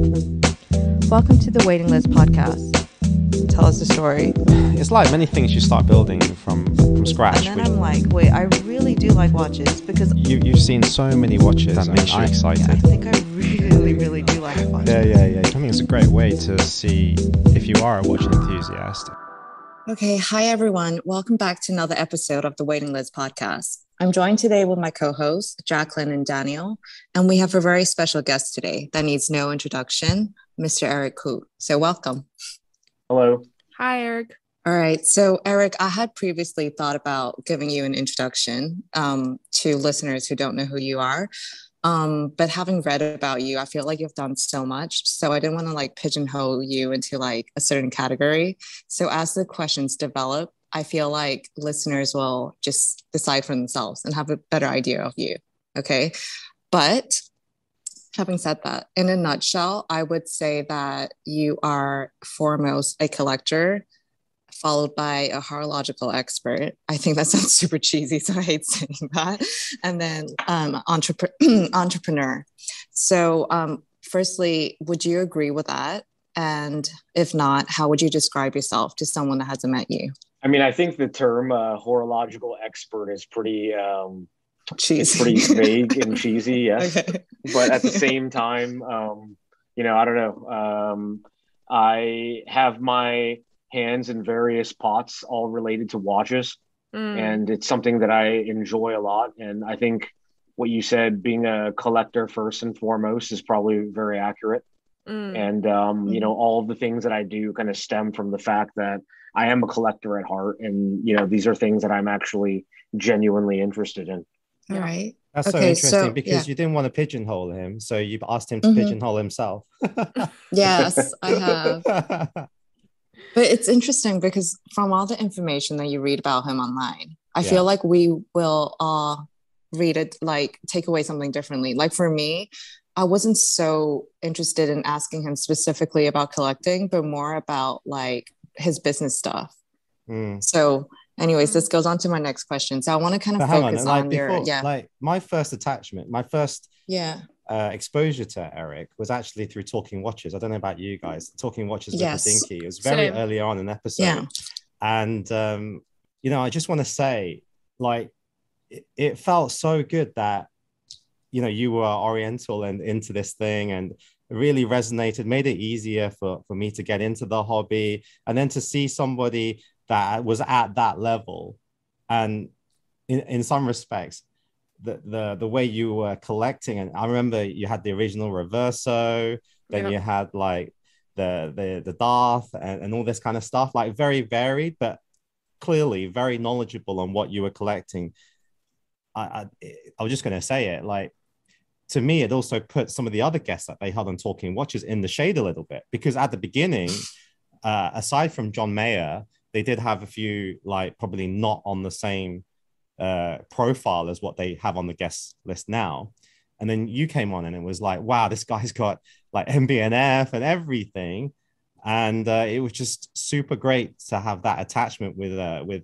Welcome to the Waiting List podcast. Tell us a story. It's like many things you start building from scratch. And then I'm like, wait, I really do like watches because you've seen so many watches that makes you excited. I think I really do like watches. Yeah. I think it's a great way to see if you are a watch enthusiast. Okay, hi everyone. Welcome back to another episode of the Waiting List podcast. I'm joined today with my co-hosts, Jacqueline and Daniel, and we have a very special guest today that needs no introduction, Mr. Eric Koo. So welcome. Hello. Hi, Eric. All right. So, Eric, I had previously thought about giving you an introduction to listeners who don't know who you are. But having read about you, I feel like you've done so much. So I didn't want to pigeonhole you into a certain category. So as the questions develop, I feel like listeners will just decide for themselves and have a better idea of you. Okay. But having said that, in a nutshell, I would say that you are foremost a collector, followed by a horological expert. I think that sounds super cheesy, so I hate saying that. And then entrepreneur. So firstly, would you agree with that? And if not, how would you describe yourself to someone that hasn't met you? I mean, I think the term horological expert is pretty cheesy. Pretty vague and cheesy, yes. Okay. But at the same time, I don't know. I have my hands in various pots, all related to watches. And it's something that I enjoy a lot. And I think what you said, being a collector first and foremost, is probably very accurate. And, all of the things that I do kind of stem from the fact that I am a collector at heart. And, these are things that I'm actually genuinely interested in. All right. That's so interesting because you didn't want to pigeonhole him. So you've asked him to pigeonhole himself. Yes, I have. But it's interesting because from all the information that you read about him online, I feel like we will all read it, take away something differently. Like for me, I wasn't so interested in asking him specifically about collecting, but more about his business stuff. So anyways, this goes on to my next question. So I want to kind of focus on my first attachment, my first exposure to Eric was actually through Talking Watches. I don't know about you guys. Talking Watches with Junkie. It was very early on in an episode. Yeah. And, I just want to say, it felt so good that, you were Oriental and into this thing, and it really resonated, made it easier for me to get into the hobby. And then to see somebody that was at that level, and in some respects, the way you were collecting, and I remember you had the original Reverso, then you had the Darth and all this kind of stuff, very varied, but clearly very knowledgeable on what you were collecting. I was just going to say it, to me, it also put some of the other guests that they had on Talking Watches in the shade a little bit, because at the beginning, aside from John Mayer, they did have a few, probably not on the same profile as what they have on the guest list now. And then you came on and it was wow, this guy's got MBNF and everything. And it was just super great to have that attachment with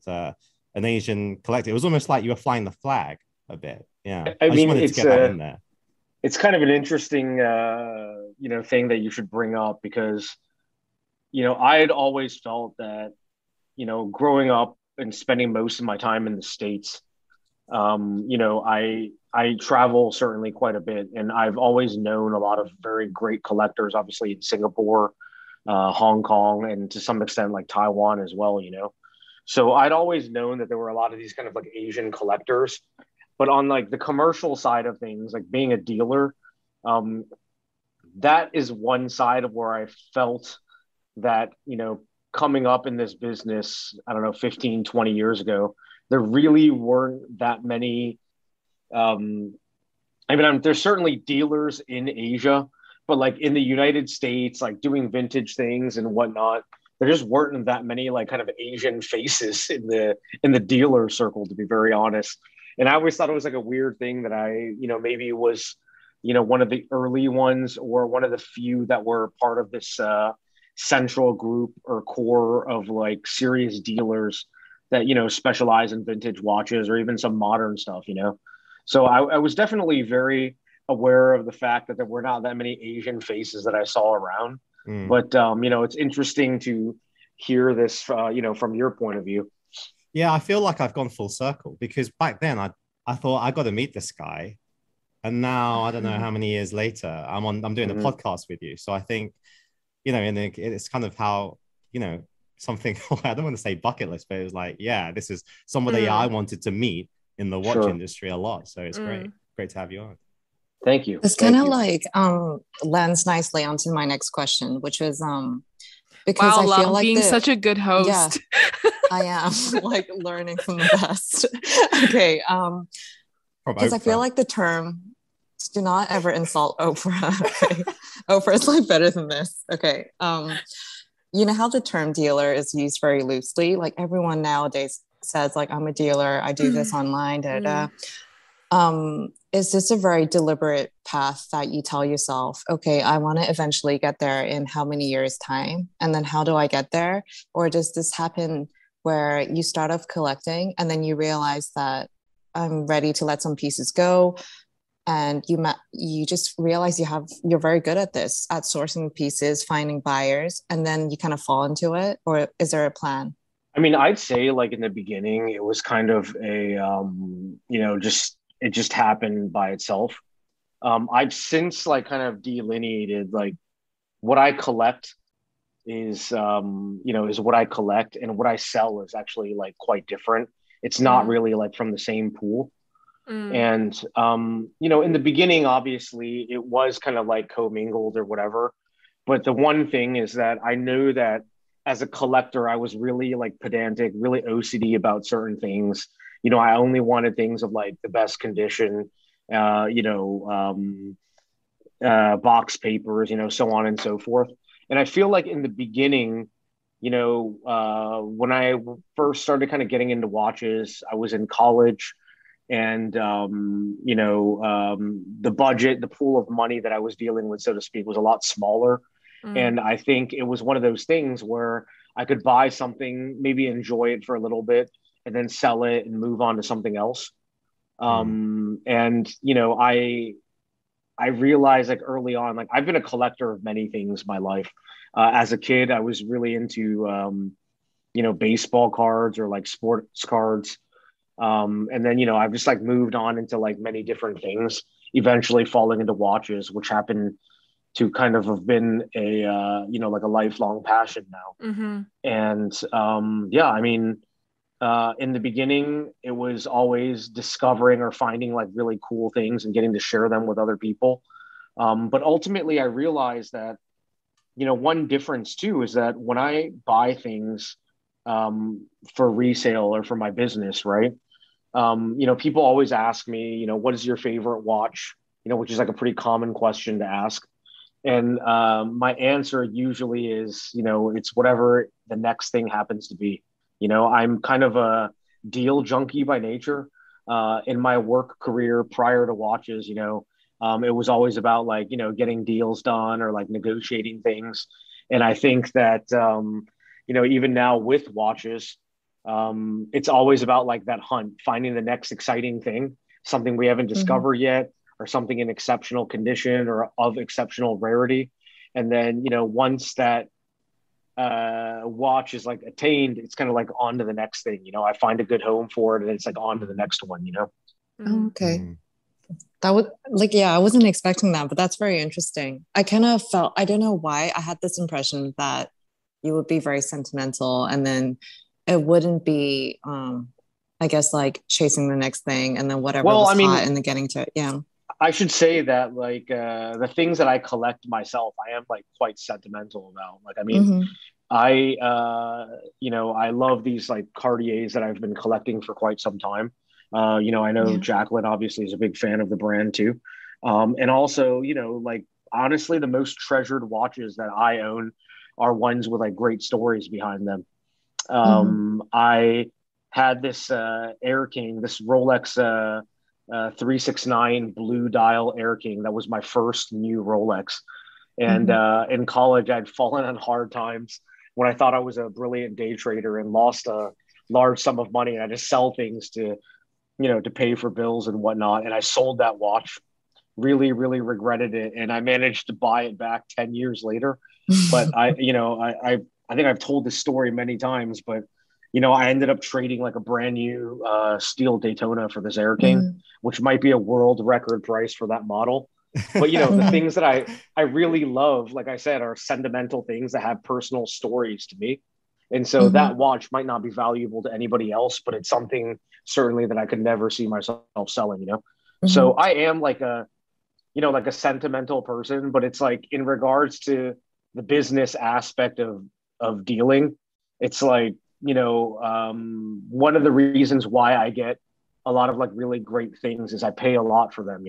an Asian collector. It was almost like you were flying the flag a bit. Yeah. I mean, just wanted to get that in there. It's kind of an interesting, thing that you should bring up, because, I had always felt that, growing up and spending most of my time in the States, I travel certainly quite a bit, and I've always known a lot of very great collectors, obviously in Singapore, Hong Kong, and to some extent Taiwan as well, So I'd always known that there were a lot of these kind of Asian collectors. But on the commercial side of things, being a dealer, that is one side of where I felt that, coming up in this business, I don't know, 15, 20 years ago, there really weren't that many. There's certainly dealers in Asia, but in the United States, doing vintage things and whatnot, there just weren't that many kind of Asian faces in the dealer circle, to be very honest. And I always thought it was a weird thing that I, maybe it was, one of the early ones or one of the few that were part of this central group or core of serious dealers that, specialize in vintage watches or even some modern stuff, So I was definitely very aware of the fact that there were not that many Asian faces that I saw around. But it's interesting to hear this, from your point of view. Yeah, I feel like I've gone full circle, because back then I thought I got to meet this guy, and now I don't know how many years later I'm doing a podcast with you. So I think, and it's kind of how, something, I don't want to say bucket list, but it was like, yeah, this is somebody I wanted to meet in the watch industry a lot. So it's great to have you on. Thank you. It's kind of like lands nicely onto my next question, which was because I feel like being such a good host. Yeah, I am like learning from the best. Okay, because I feel like the term, do not ever insult Oprah. Okay? Oprah is like better than this. Okay, you know how the term dealer is used very loosely. Like everyone nowadays says, like, I'm a dealer, I do this online. Is this a very deliberate path that you tell yourself, okay, I want to eventually get there in how many years' time? And then how do I get there? Or does this happen where you start off collecting and then you realize that I'm ready to let some pieces go, and you just realize you're very good at this, at sourcing pieces, finding buyers, and then you kind of fall into it? Or is there a plan? I mean, I'd say like in the beginning, it was kind of a, it just happened by itself. I've since like kind of delineated like what I collect is what I collect, and what I sell is actually like quite different. It's not really like from the same pool. And, in the beginning, obviously it was kind of like commingled or whatever. But the one thing is that I knew that as a collector, I was really like pedantic, really OCD about certain things. I only wanted things of like the best condition, box papers, so on and so forth. And I feel like in the beginning, when I first started kind of getting into watches, I was in college, and, the budget, the pool of money that I was dealing with, so to speak, was a lot smaller. And I think it was one of those things where I could buy something, maybe enjoy it for a little bit, and then sell it and move on to something else. And, I realized like early on, like I've been a collector of many things in my life. As a kid, I was really into, baseball cards or like sports cards. And then, I've just like moved on into like many different things, eventually falling into watches, which happened to kind of have been a, like a lifelong passion now. And I mean, in the beginning, it was always discovering or finding like really cool things and getting to share them with other people. But ultimately, I realized that, one difference too is that when I buy things for resale or for my business, right? People always ask me, what is your favorite watch? Which is like a pretty common question to ask. And my answer usually is, it's whatever the next thing happens to be. I'm kind of a deal junkie by nature. In my work career prior to watches, it was always about like, getting deals done or like negotiating things. And I think that, even now with watches, it's always about like that hunt, finding the next exciting thing, something we haven't discovered yet, or something in exceptional condition or of exceptional rarity. And then, once that watch is like attained, it's kind of like on to the next thing. I find a good home for it, and it's like on to the next one. Okay. That would like, yeah, I wasn't expecting that, but that's very interesting. I kind of felt, I don't know why, I had this impression that you would be very sentimental, and then it wouldn't be, I guess, like chasing the next thing and then whatever was hot and then getting to it. Yeah. I should say that like the things that I collect myself, I am like quite sentimental about. Like, I mean, I love these like Cartiers that I've been collecting for quite some time. I know Jacqueline obviously is a big fan of the brand too. And also, like honestly, the most treasured watches that I own are ones with like great stories behind them. I had this Air King, this Rolex 369 blue dial Air King. That was my first new Rolex. And in college, I'd fallen on hard times when I thought I was a brilliant day trader and lost a large sum of money. And I just sell things to pay for bills and whatnot. And I sold that watch really, really regretted it. And I managed to buy it back 10 years later. But I think I've told this story many times, but I ended up trading like a brand new steel Daytona for this Air King, which might be a world record price for that model. But the things that I really love, like I said, are sentimental things that have personal stories to me. And so that watch might not be valuable to anybody else, but it's something certainly that I could never see myself selling, So I am like like a sentimental person, but it's like in regards to the business aspect of dealing, it's like, one of the reasons why I get a lot of like really great things is I pay a lot for them,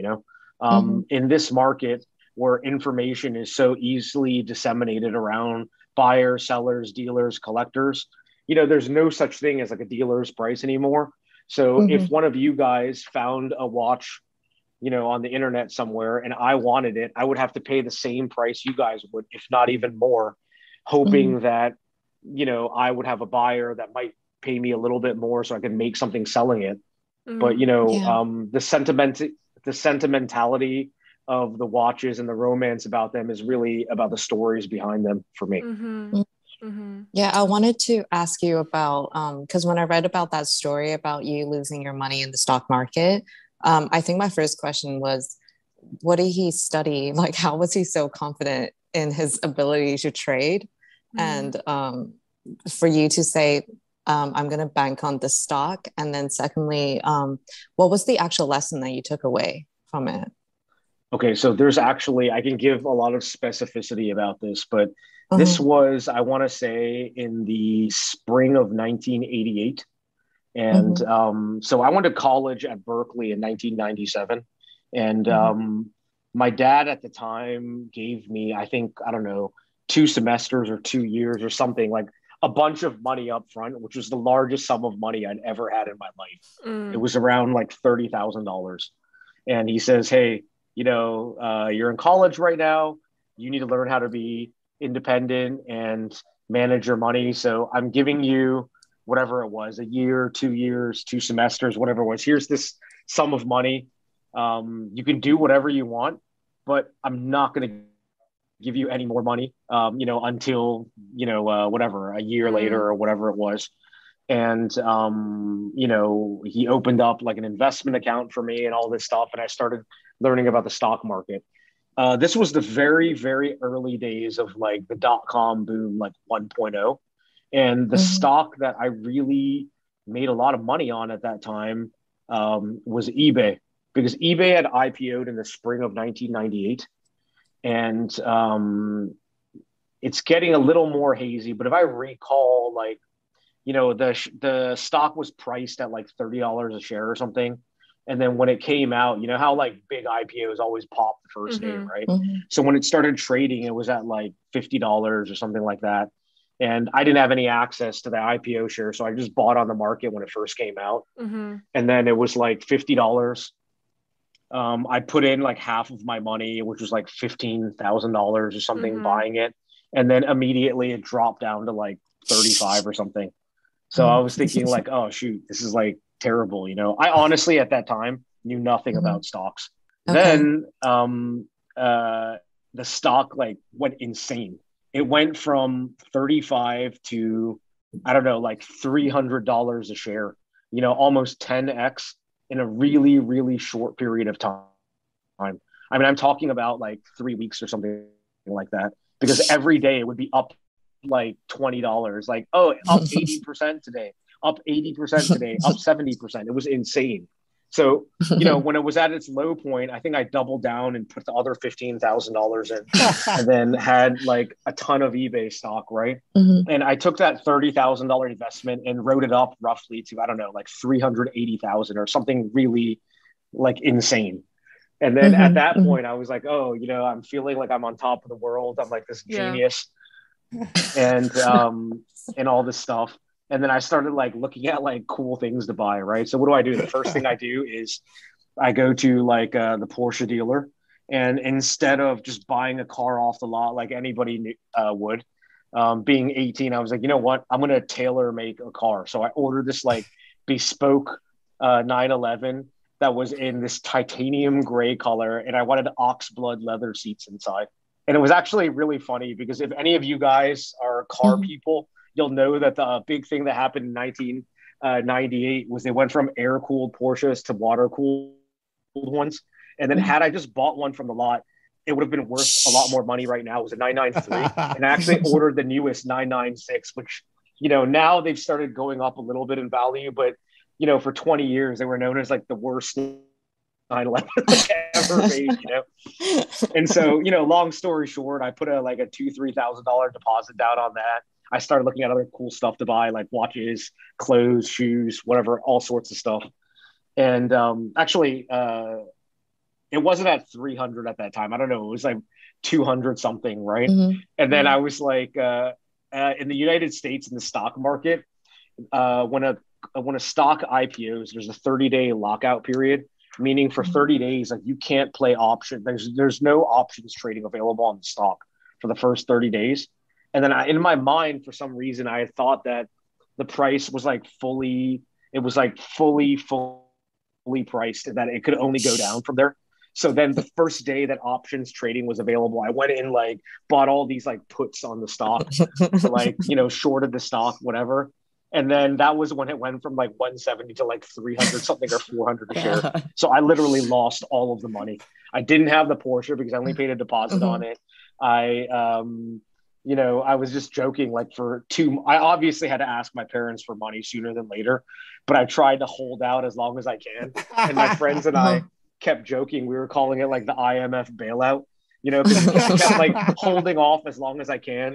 in this market where information is so easily disseminated around buyers, sellers, dealers, collectors, there's no such thing as like a dealer's price anymore. So if one of you guys found a watch, on the internet somewhere and I wanted it, I would have to pay the same price you guys would, if not even more, hoping that, I would have a buyer that might pay me a little bit more so I can make something selling it. But, the sentimentality of the watches and the romance about them is really about the stories behind them for me. Yeah, I wanted to ask you about, because when I read about that story about you losing your money in the stock market, I think my first question was, what did he study? Like, how was he so confident in his ability to trade? And for you to say, I'm going to bank on the stock. And then secondly, what was the actual lesson that you took away from it? Okay, so there's actually, I can give a lot of specificity about this, but this was, I want to say, in the spring of 1988. And so I went to college at Berkeley in 1997. And my dad at the time gave me, I think, I don't know, 2 semesters or 2 years or something, like a bunch of money up front, which was the largest sum of money I'd ever had in my life. It was around like $30,000. And he says, hey, you're in college right now. You need to learn how to be independent and manage your money. So I'm giving you whatever it was, a year, 2 years, 2 semesters, whatever it was. Here's this sum of money. You can do whatever you want, but I'm not going to give you any more money, until, whatever, a year later or whatever it was. And, he opened up like an investment account for me and all this stuff. And I started learning about the stock market. This was the very, very early days of like the .com boom, like 1.0. And the stock that I really made a lot of money on at that time was eBay, because eBay had IPO'd in the spring of 1998. And it's getting a little more hazy, but if I recall, like, the stock was priced at like $30 a share or something. And then when it came out, how like big IPOs always pop the first day, right? So when it started trading, it was at like $50 or something like that. And I didn't have any access to the IPO share. So I just bought on the market when it first came out. And then it was like $50. I put in like half of my money, which was like $15,000 or something, buying it. And then immediately it dropped down to like 35 or something. So I was thinking like, oh, shoot, this is like terrible. I honestly, at that time, knew nothing about stocks. Then the stock like went insane. It went from 35 to, I don't know, like $300 a share, almost 10x in a really, really short period of time. I mean, I'm talking about like 3 weeks or something like that, because every day it would be up like $20, like, oh, up 80% today, up 80% today, up 70%. It was insane. So, when it was at its low point, I think I doubled down and put the other $15,000 in and then had like a ton of eBay stock, right? And I took that $30,000 investment and wrote it up roughly to, I don't know, like 380,000 or something really like insane. And then at that point, I was like, oh, I'm feeling like I'm on top of the world. I'm like this genius and all this stuff. And then I started like looking at like cool things to buy, right? So what do? The first thing I do is I go to like the Porsche dealer, and instead of just buying a car off the lot like anybody would, being 18, I was like, you know what? I'm going to tailor make a car. So I ordered this like bespoke 911 that was in this titanium gray color, and I wanted oxblood leather seats inside. And it was actually really funny because if any of you guys are car people, you'll know that the big thing that happened in 1998 was they went from air-cooled Porsches to water-cooled ones. And then had I just bought one from the lot, it would have been worth a lot more money right now. It was a 993. And I actually ordered the newest 996, which, you know, now they've started going up a little bit in value, but, you know, for 20 years, they were known as like the worst 911 ever made, you know? And so, you know, long story short, I put a $2,000-$3,000 deposit down on that. I started looking at other cool stuff to buy, like watches, clothes, shoes, whatever, all sorts of stuff. And actually, it wasn't at 300 at that time. I don't know. It was like 200 something, right? And then I was like, in the United States, in the stock market, when a stock IPOs, there's a 30-day lockout period, meaning for 30 days, like you can't play option. There's no options trading available on the stock for the first 30 days. And then in my mind, for some reason, I had thought that the price was like fully priced and that it could only go down from there. So then the first day that options trading was available, I went in, like bought all these like puts on the stock, like, you know, shorted the stock, whatever. And then that was when it went from like 170 to like 300 something or 400 a share. So I literally lost all of the money. I didn't have the Porsche because I only paid a deposit on it. You know, I was just joking, like I obviously had to ask my parents for money sooner than later, but I tried to hold out as long as I can. And my friends and I kept joking. We were calling it like the IMF bailout, you know, because I kept like holding off as long as I can.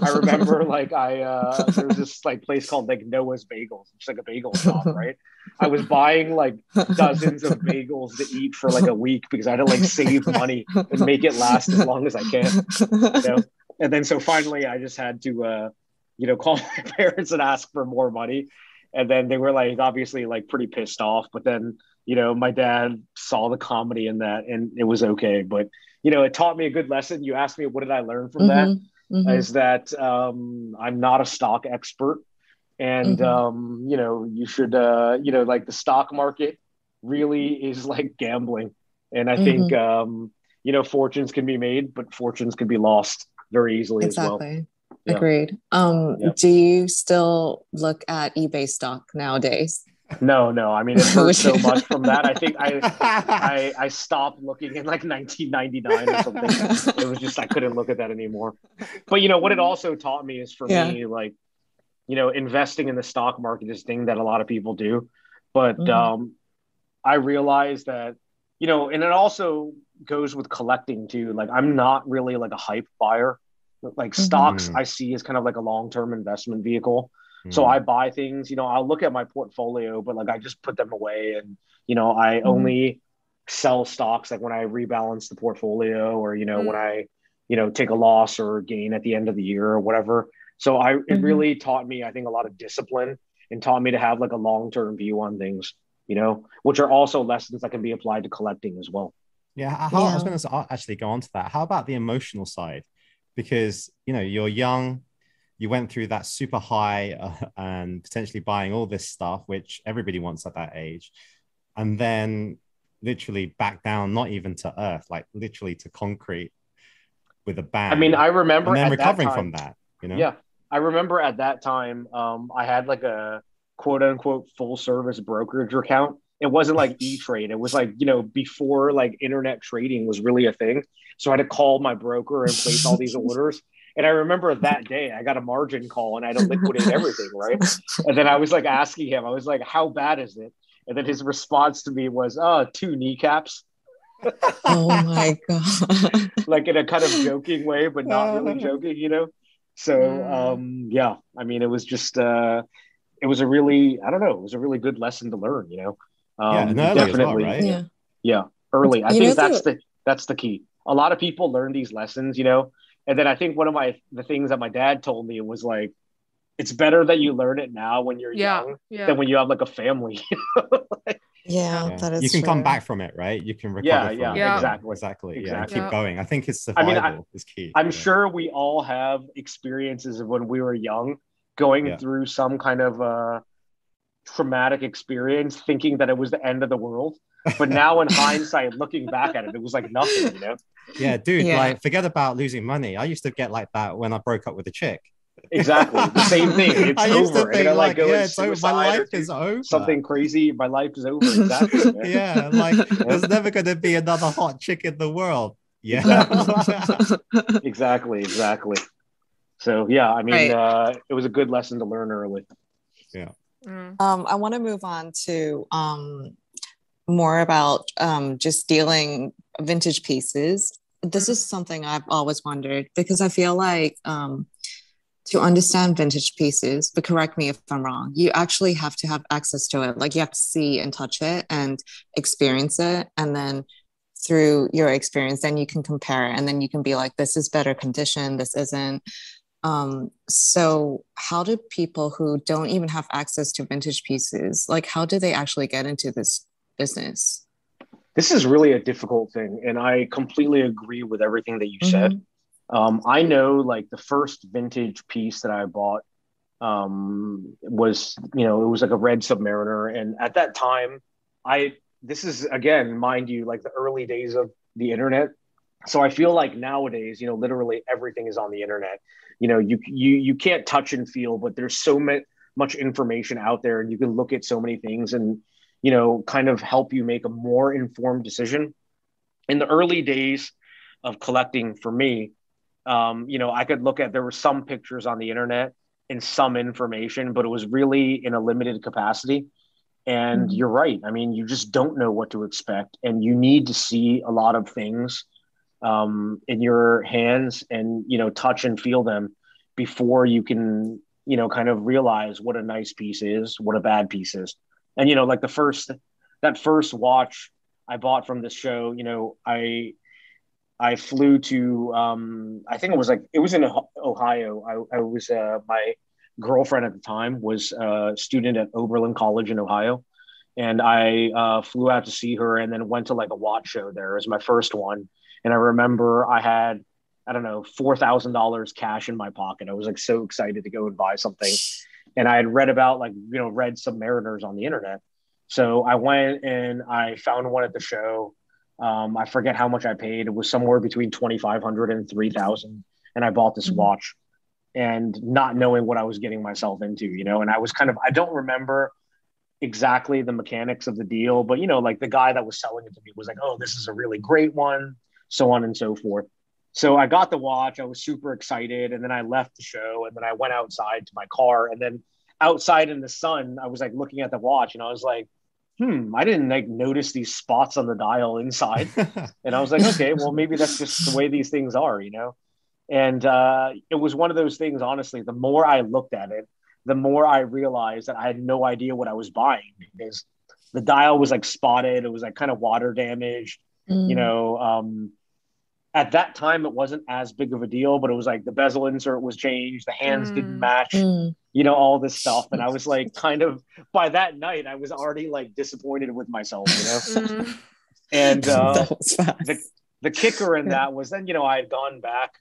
I remember like there was this like place called like Noah's Bagels, which is like a bagel shop, right? I was buying like dozens of bagels to eat for like a week because I had to like save money and make it last as long as I can, you know? And then so finally I just had to, you know, call my parents and ask for more money. And then they were like, obviously like pretty pissed off. But then, you know, my dad saw the comedy in that and it was okay. But, you know, it taught me a good lesson. You asked me, what did I learn from that? Is that I'm not a stock expert. And, you know, you should, you know, like the stock market really is like gambling. And I think, you know, fortunes can be made, but fortunes can be lost very easily as well. Yeah. Agreed. Do you still look at eBay stock nowadays? No. I mean, it hurt so much from that. I think I stopped looking in like 1999 or something. It was just, I couldn't look at that anymore. But, you know, what it also taught me is for me, like, you know, investing in the stock market is a thing that a lot of people do. But I realized that, you know, and it also goes with collecting too. Like, I'm not really like a hype buyer. Like stocks I see as kind of like a long-term investment vehicle. So I buy things, you know, I'll look at my portfolio, but like I just put them away. And, you know, I only sell stocks like when I rebalance the portfolio or, you know, when I, you know, take a loss or gain at the end of the year or whatever. So it really taught me, I think, a lot of discipline and taught me to have like a long-term view on things, you know, which are also lessons that can be applied to collecting as well. I was going to actually go on to that. How about the emotional side? Because, you know, you're young, you went through that super high and potentially buying all this stuff, which everybody wants at that age. And then literally back down, not even to earth, like literally to concrete with a bang. I mean, I remember and then at recovering that time, from that, you know? Yeah. I remember at that time, I had like a quote unquote full service brokerage account. It wasn't like E-Trade. It was like, you know, before like internet trading was really a thing. So I had to call my broker and place all these orders. And I remember that day I got a margin call and I had to liquidate everything, right? And then I was like asking him, I was like, how bad is it? And then his response to me was, 2 kneecaps. Oh my God. Like in a kind of joking way, but not really joking, you know? So, yeah, I mean, it was just, it was a really, I don't know, it was a really good lesson to learn, you know? And early definitely, as well, right? Yeah, early. I think that's the key. A lot of people learn these lessons, you know? And then I think one of the things that my dad told me was like, it's better that you learn it now when you're young than when you have like a family. That is you can true. come back from it, right? You can recover from it. Exactly. Yeah, and keep going. I think it's survival is key. I'm sure we all have experiences of when we were young going through some kind of traumatic experience, thinking that it was the end of the world. But now in hindsight, looking back at it, it was like nothing, you know? Yeah, dude, Yeah. like forget about losing money. I used to get like that when I broke up with a chick. Exactly. The same thing. It's I used to over. I'm think gonna like like, go yeah, and it's over. My suicide or life do is over. something crazy. My life is over. Exactly, man. Yeah, like Yeah. there's never gonna be another hot chick in the world. Yeah. Exactly. Exactly. Exactly. So yeah, I mean, Right. it was a good lesson to learn early. Yeah. I want to move on to more about just dealing vintage pieces. This is something I've always wondered because I feel like to understand vintage pieces, but correct me if I'm wrong, you actually have to have access to it. Like you have to see and touch it and experience it. And then through your experience, then you can compare it. And then you can be like, this is better condition, this isn't. So how do people who don't even have access to vintage pieces, like how do they actually get into this business? This is really a difficult thing, and I completely agree with everything that you said. Mm-hmm. I know like the first vintage piece that I bought was, it was like a red Submariner. And at that time, this is again, mind you, like the early days of the internet. So I feel like nowadays, literally everything is on the internet. You can't touch and feel, but there's so much information out there, and you can look at so many things and, kind of help you make a more informed decision. In the early days of collecting for me, I could look at, there were some pictures on the internet and some information, but it was really in a limited capacity. And Mm-hmm. you're right. I mean, you just don't know what to expect, and you need to see a lot of things in your hands and, touch and feel them before you can, kind of realize what a nice piece is, what a bad piece is. And, like that first watch I bought from this show, I flew to, I think it was in Ohio. I was, my girlfriend at the time was a student at Oberlin College in Ohio. And I flew out to see her and then went to like a watch show there as my first one. And I remember I had, I don't know, $4,000 cash in my pocket. I was like so excited to go and buy something. And I had read about like, red Submariners on the internet. So I went and I found one at the show. I forget how much I paid. It was somewhere between 2,500 and 3,000. And I bought this watch and not knowing what I was getting myself into, and I was I don't remember exactly the mechanics of the deal, but, like the guy that was selling it to me was like, oh, this is a really great one, so on and so forth. So I got the watch. I was super excited. And then I left the show and then I went outside to my car. And then outside in the sun, I was like looking at the watch and I was like, I didn't like notice these spots on the dial inside. And I was like, okay, well, maybe that's just the way these things are, And it was one of those things, honestly, the more I looked at it, the more I realized that I had no idea what I was buying because the dial was like spotted. It was like kind of water damaged, at that time, it wasn't as big of a deal, but it was like the bezel insert was changed. The hands didn't match, all this stuff. And I was like, kind of by that night, I was already like disappointed with myself, And That was fast. the kicker in that was then, I had gone back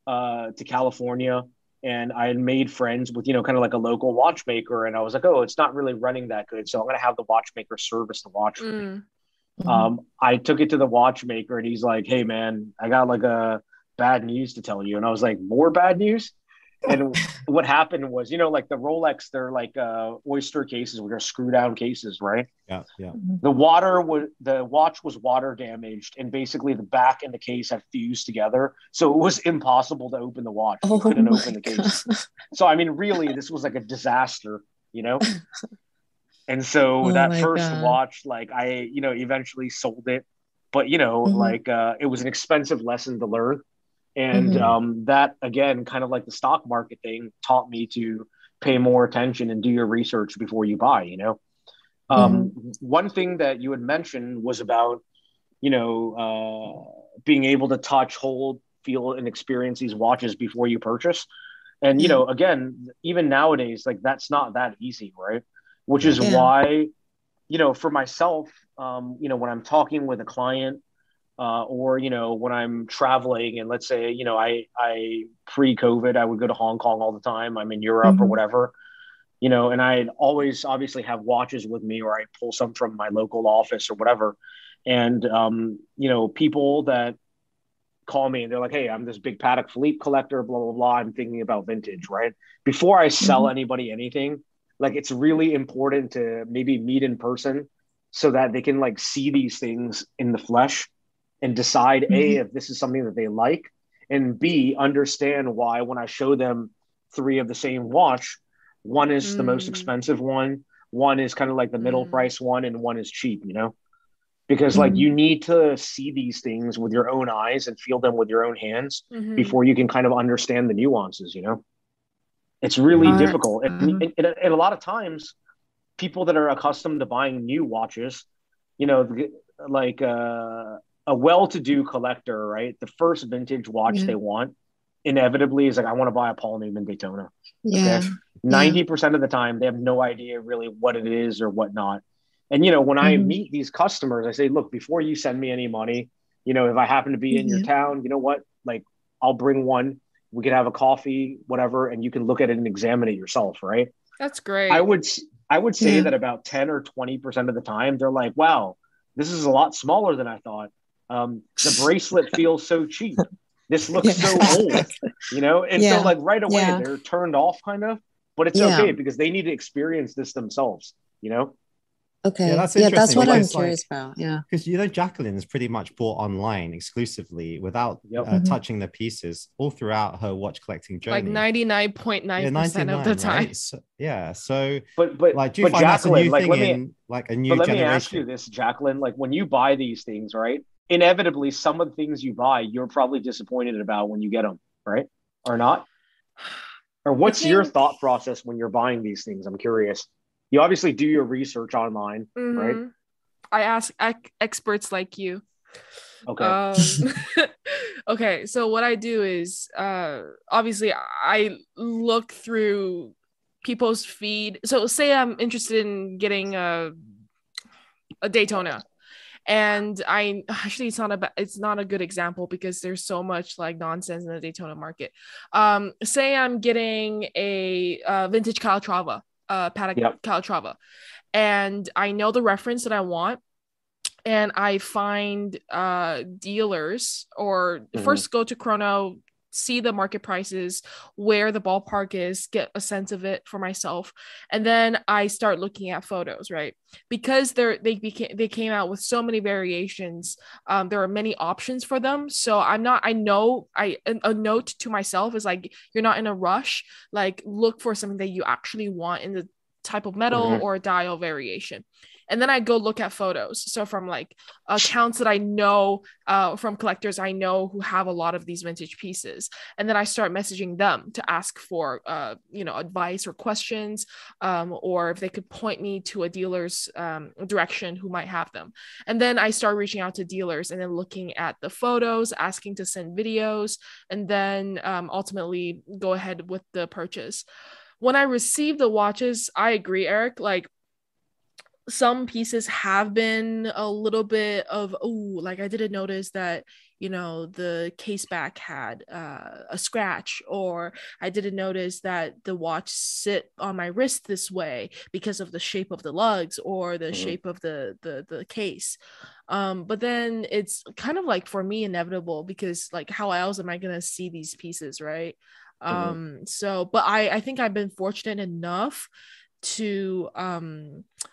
to California and I had made friends with, kind of like a local watchmaker. And I was like, oh, it's not really running that good. So I'm going to have the watchmaker service the watch for me. I took it to the watchmaker and he's like, hey man, I got like a bad news to tell you. And I was like, more bad news? And what happened was, like the Rolex, they're like oyster cases, which are screw down cases, right? Yeah, yeah. The watch was water damaged, and basically the back and the case had fused together, so it was impossible to open the watch. You couldn't open the case. So I mean, really, this was like a disaster, And so that first watch, like I, eventually sold it, but like it was an expensive lesson to learn. And that again, kind of like the stock market thing, taught me to pay more attention and do your research before you buy, One thing that you had mentioned was about, being able to touch, hold, feel, and experience these watches before you purchase. And, again, even nowadays, like that's not that easy, right? Which is why, for myself, when I'm talking with a client, or, when I'm traveling and let's say, I pre-COVID, I would go to Hong Kong all the time. I'm in Europe or whatever. and I'd always obviously have watches with me, or I'd pull some from my local office or whatever. And, people that call me and they're like, hey, I'm this big Patek Philippe collector, blah, blah, blah. I'm thinking about vintage, right? Before I sell anybody anything, like it's really important to maybe meet in person so that they can like see these things in the flesh and decide A, if this is something that they like, and B, understand why when I show them three of the same watch, one is the most expensive one is kind of like the middle price one, and one is cheap, because like you need to see these things with your own eyes and feel them with your own hands before you can kind of understand the nuances. It's really difficult. And a lot of times people that are accustomed to buying new watches, like a well-to-do collector, right? The first vintage watch they want inevitably is like, I want to buy a Paul Newman Daytona. Yeah. Okay. 90% of the time they have no idea really what it is or whatnot. And, when I meet these customers, I say, look, before you send me any money, if I happen to be in your town, you know what, like I'll bring one, we could have a coffee, whatever, and you can look at it and examine it yourself. Right. That's great. I would say that about 10 or 20% of the time, they're like, wow, this is a lot smaller than I thought. The bracelet feels so cheap. This looks so old, and so like right away they're turned off kind of, but it's okay because they need to experience this themselves, Okay. Yeah, that's interesting. That's what I'm Because, curious about. Yeah. Because Jacqueline's pretty much bought online exclusively without touching the pieces all throughout her watch collecting journey. Like 99.9% of the time. Right? So, but like, do you find that's a new thing in like a new generation? Let me ask you this, Jacqueline. Like when you buy these things, right? Inevitably, some of the things you buy, you're probably disappointed about when you get them, right? Or not? Or what's your thought process when you're buying these things? I'm curious. You obviously do your research online, right? I ask experts like you. Okay. Okay. So what I do is, obviously I look through people's feed. So say I'm interested in getting a Daytona. And it's not a good example because there's so much like nonsense in the Daytona market. Say I'm getting a vintage Calatrava. Patek Calatrava, and I know the reference that I want, and I find dealers, or first go to Chrono, see the market prices, where the ballpark is, get a sense of it for myself, and then I start looking at photos, right? Because they came out with so many variations. There are many options for them, so a note to myself is like, you're not in a rush. Like, look for something that you actually want in the type of metal or dial variation. And then I go look at photos. So from like accounts that I know, from collectors I know who have a lot of these vintage pieces. And then I start messaging them to ask for, advice or questions, or if they could point me to a dealer's direction who might have them. And then I start reaching out to dealers and then looking at the photos, asking to send videos, and then ultimately go ahead with the purchase. When I receive the watches, I agree, Eric, like, some pieces have been a little bit of, like I didn't notice that, the case back had a scratch, or I didn't notice that the watch sit on my wrist this way because of the shape of the lugs or the shape of the case. But then it's kind of like, for me, inevitable, because like, how else am I going to see these pieces, right? But I think I've been fortunate enough to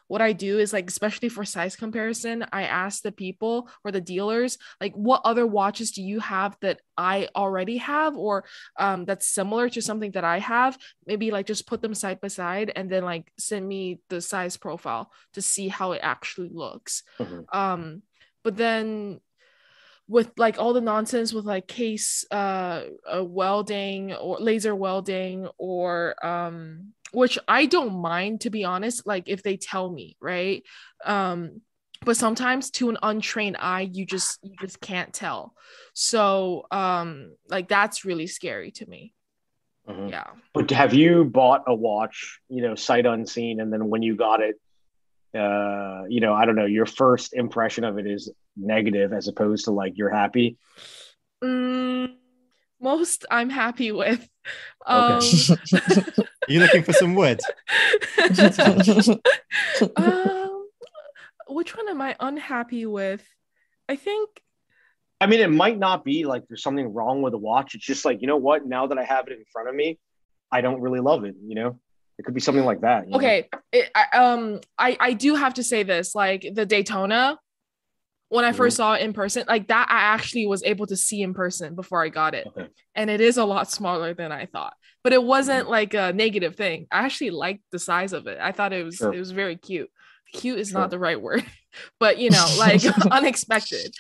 what I do is, like, especially for size comparison, I ask the people or the dealers, like, what other watches do you have that I already have, or that's similar to something that I have? Maybe like just put them side by side and then like send me the size profile to see how it actually looks. But then with like all the nonsense with like case welding or laser welding, or which I don't mind, to be honest, like if they tell me, right? But sometimes to an untrained eye, you just can't tell. So like, that's really scary to me. Yeah. But have you bought a watch, sight unseen, and then when you got it, I don't know, your first impression of it is negative as opposed to like you're happy? Most I'm happy with. Okay. you looking for some wood? Which one am I unhappy with? I think. I mean, it might not be like there's something wrong with the watch. It's just like, you know what? Now that I have it in front of me, I don't really love it. You know, it could be something like that. Okay, I do have to say this, like the Daytona, when I first saw it in person, like that, I actually was able to see in person before I got it, and it is a lot smaller than I thought. But it wasn't like a negative thing. I actually liked the size of it. I thought it was very cute. Cute is not the right word, but you know, like unexpected.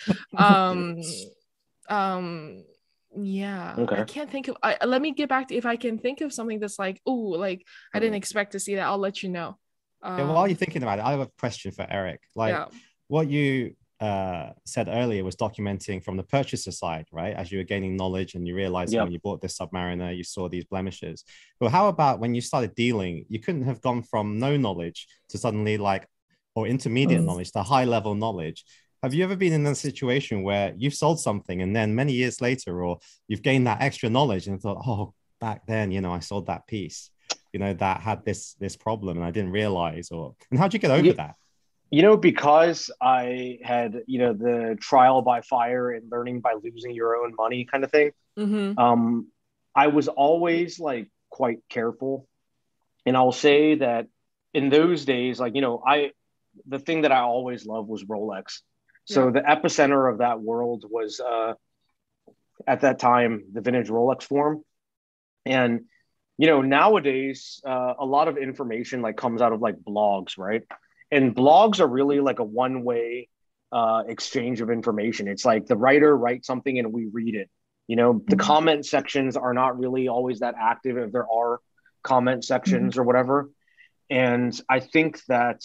Yeah, I can't think of. Let me get back to if I can think of something that's like, oh, like I didn't expect to see that. I'll let you know. While you're thinking about it, I have a question for Eric. Like what you said earlier was documenting from the purchaser side, right? As you were gaining knowledge and you realized when you bought this Submariner, you saw these blemishes. But how about when you started dealing, you couldn't have gone from no knowledge to suddenly like, or intermediate knowledge to high level knowledge. Have you ever been in a situation where you've sold something and then many years later, or you've gained that extra knowledge and thought, oh, back then, you know, I sold that piece, you know, that had this problem and I didn't realize, and how'd you get over that? You know, because I had, you know, the trial by fire and learning by losing your own money kind of thing. I was always like quite careful. And I'll say that in those days, like, you know, the thing that I always loved was Rolex. So the epicenter of that world was at that time, the vintage Rolex forum. And, you know, nowadays, a lot of information like comes out of like blogs, right? And blogs are really like a one-way exchange of information. It's like the writer writes something and we read it. You know, the comment sections are not really always that active if there are comment sections or whatever. And I think that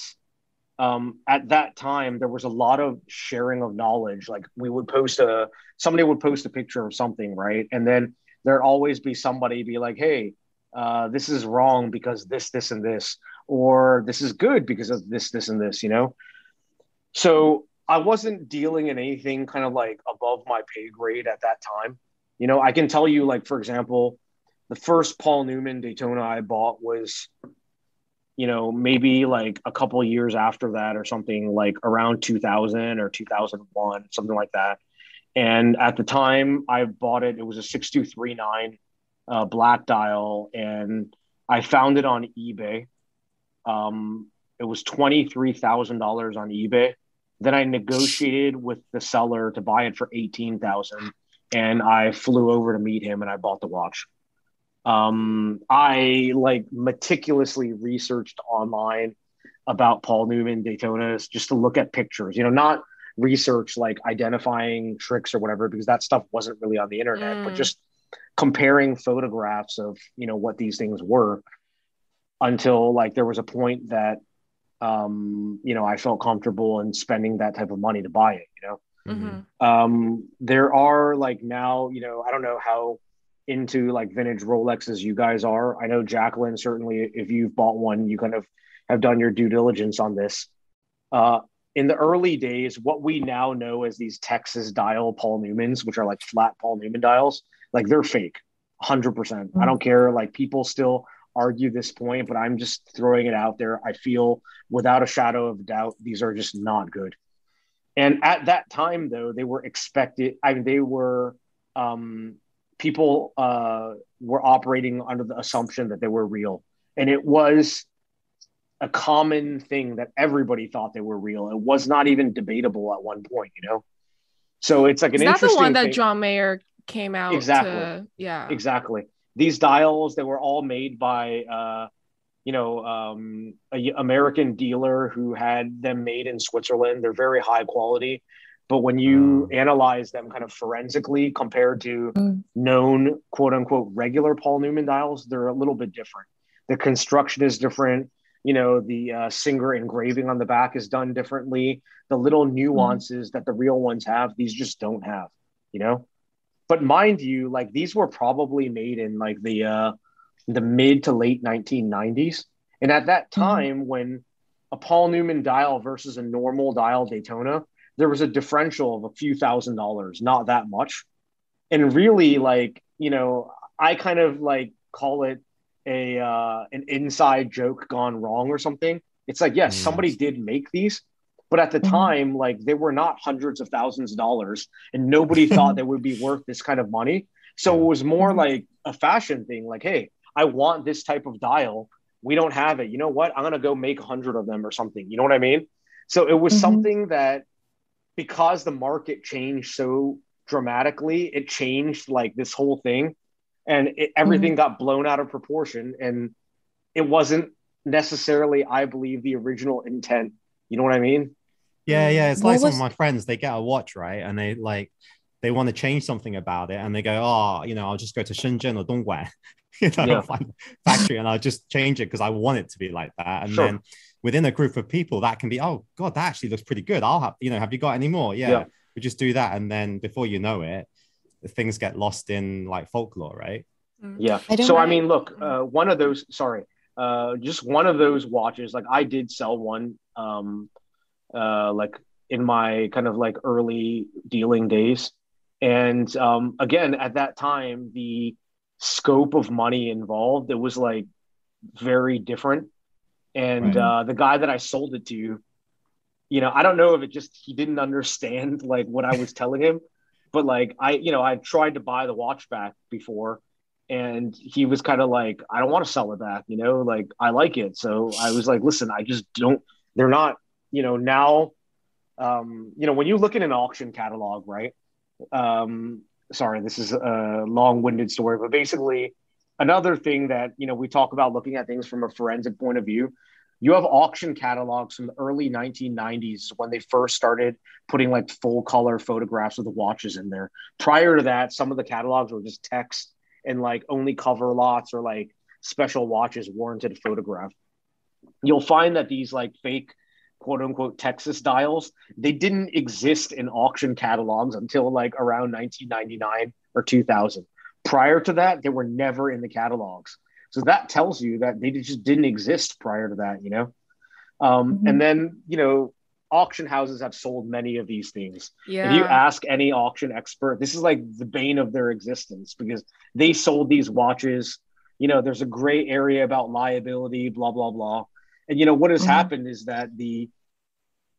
at that time, there was a lot of sharing of knowledge. Like we would somebody would post a picture of something, right? And then there'd always be somebody be like, hey, this is wrong because this, and this, or this is good because of this, and this, you know? So I wasn't dealing in anything kind of like above my pay grade at that time. You know, I can tell you, like, for example, the first Paul Newman Daytona I bought was, you know, maybe like a couple of years after that or something, like around 2000 or 2001, something like that. And at the time I bought it, it was a 6239 black dial, and I found it on eBay. It was $23,000 on eBay. Then I negotiated with the seller to buy it for $18,000, and I flew over to meet him and I bought the watch. I like meticulously researched online about Paul Newman Daytonas just to look at pictures, you know, not research like identifying tricks or whatever, because that stuff wasn't really on the internet, but just comparing photographs of, you know, what these things were, until like there was a point that, you know, I felt comfortable in spending that type of money to buy it, you know? There are like now, you know, I don't know how into like vintage Rolexes you guys are. I know Jacqueline, certainly if you've bought one, you kind of have done your due diligence on this. In the early days, what we now know as these Texas dial Paul Newmans, which are like flat Paul Newman dials, like they're fake, 100%. I don't care. Like people still argue this point, but I'm just throwing it out there. I feel without a shadow of doubt, these are just not good. And at that time, though, they were expected. I mean, they were, people were operating under the assumption that they were real. And it was a common thing that everybody thought they were real. It was not even debatable at one point, you know? So it's like an interesting thing. Is that the one that John Mayer came out exactly. Yeah. Exactly. These dials, they were all made by, you know, an American dealer who had them made in Switzerland. They're very high quality. But when you analyze them kind of forensically compared to known, quote unquote, regular Paul Newman dials, they're a little bit different. The construction is different. You know, the Singer engraving on the back is done differently. The little nuances that the real ones have, these just don't have, you know? But mind you, like these were probably made in like the mid to late 1990s. And at that time, when a Paul Newman dial versus a normal dial Daytona, there was a differential of a few $1,000s, not that much. And really, like, you know, I kind of like call it an inside joke gone wrong or something. It's like, yes, somebody did make these, but at the time, like they were not hundreds of thousands of dollars, and nobody thought they would be worth this kind of money. So it was more like a fashion thing. Like, hey, I want this type of dial. We don't have it. You know what? I'm gonna go make 100 of them or something. You know what I mean? So it was something that, because the market changed so dramatically, it changed like this whole thing, and everything got blown out of proportion, and it wasn't necessarily, I believe, the original intent. You know what I mean? Yeah. It's like some of my friends, they get a watch, right? And they want to change something about it, and they go, oh, I'll just go to Shenzhen or Dongguan, find a factory, and I'll just change it because I want it to be like that. And then within a group of people, that can be, oh God, that actually looks pretty good. I'll have, have you got any more? Yeah. We just do that, and then before you know it, things get lost in like folklore, right? Yeah. So I mean, look, one of those, just one of those watches, like I did sell one, like in my kind of like early dealing days. And again, at that time, the scope of money involved, it was like very different. And the guy that I sold it to, I don't know if it just, he didn't understand like what I was telling him, but like I tried to buy the watch back before, and he was kind of like, I don't want to sell it back, like I like it. So I was like, listen, I just don't, they're not, now, when you look at an auction catalog, right? Sorry, this is a long-winded story, but basically another thing that, we talk about looking at things from a forensic point of view, you have auction catalogs from the early 1990s when they first started putting like full color photographs of the watches in there. Prior to that, some of the catalogs were just text and like only cover lots or like special watches warranted a photograph. You'll find that these like fake quote unquote Texas dials, they didn't exist in auction catalogs until like around 1999 or 2000. Prior to that, they were never in the catalogs. So that tells you that they just didn't exist prior to that, And then, auction houses have sold many of these things. Yeah. If you ask any auction expert, this is like the bane of their existence, because they sold these watches. There's a gray area about liability, blah, blah, blah. And, what has happened is that the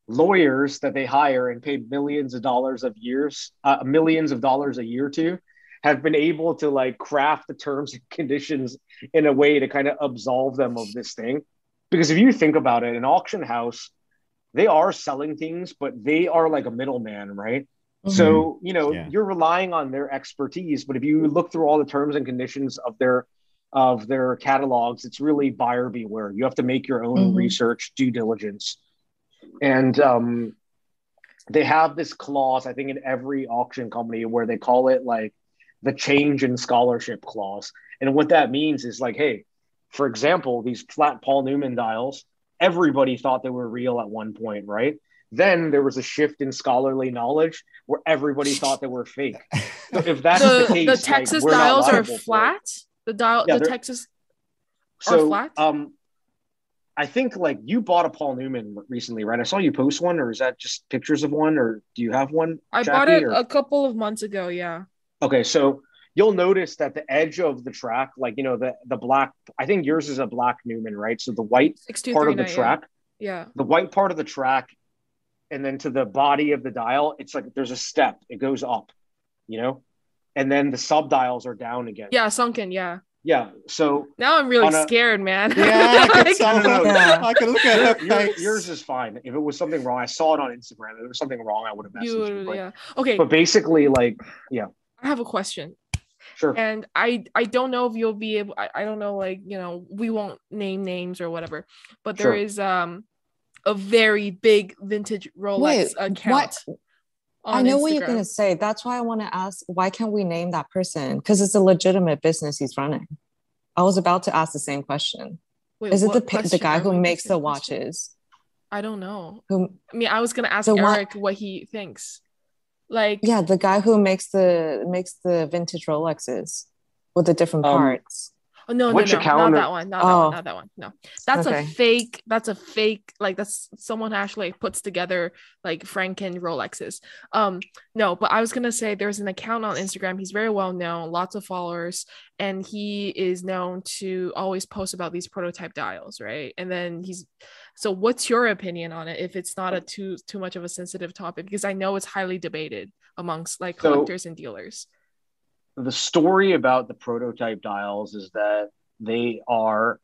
lawyers that they hire and pay millions of dollars a year to, have been able to like craft the terms and conditions in a way to kind of absolve them of this thing. Because if you think about it, an auction house, they are selling things, but they are like a middleman, right? So, you're relying on their expertise, but if you look through all the terms and conditions of their catalogs, it's really buyer beware. You have to make your own research, due diligence. And they have this clause, I think, in every auction company where they call it like the change in scholarship clause. And what that means is like, hey, for example, these flat Paul Newman dials, everybody thought they were real at one point, right? Then there was a shift in scholarly knowledge where everybody thought they were fake. So if that's the case, the Texas dials are flat. The Texas are flat. I think like you bought a Paul Newman recently, right? I saw you post one, or is that just pictures of one, or do you have one? I bought it a couple of months ago. Yeah. Okay, so you'll notice that the edge of the track, like the black, I think yours is a black Newman, right? So the white part of the track, the white part of the track, and then to the body of the dial, it's like there's a step. It goes up, and then the sub dials are down again. Yeah, sunken. Yeah. Yeah. So now I'm really scared, man. Yeah, I can look at it. Yours is fine. If it was something wrong, I saw it on Instagram. If there was something wrong, I would have messaged you. Yeah. Okay. But basically, like, yeah. I have a question. Sure. And I don't know if you'll be able. I don't know, like, we won't name names or whatever. But there is a very big vintage Rolex account. I know Instagram. what you're going to say. That's why I want to ask, why can't we name that person? Because it's a legitimate business he's running. I was about to ask the same question. Wait, is it the guy who makes the watches? I don't know. I was going to ask Eric what he thinks. Like, yeah, the guy who makes the vintage Rolexes with the different parts. Oh, no, Which account? not that one, not that one. No, that's a fake. That's a fake. Like that's someone actually puts together like Franken Rolexes. No, but I was gonna say there's an account on Instagram. He's very well known, lots of followers, and he is known to always post about these prototype dials, right? And then so what's your opinion on it? If it's not a too much of a sensitive topic, because I know it's highly debated amongst like collectors and dealers. The story about the prototype dials is that they are,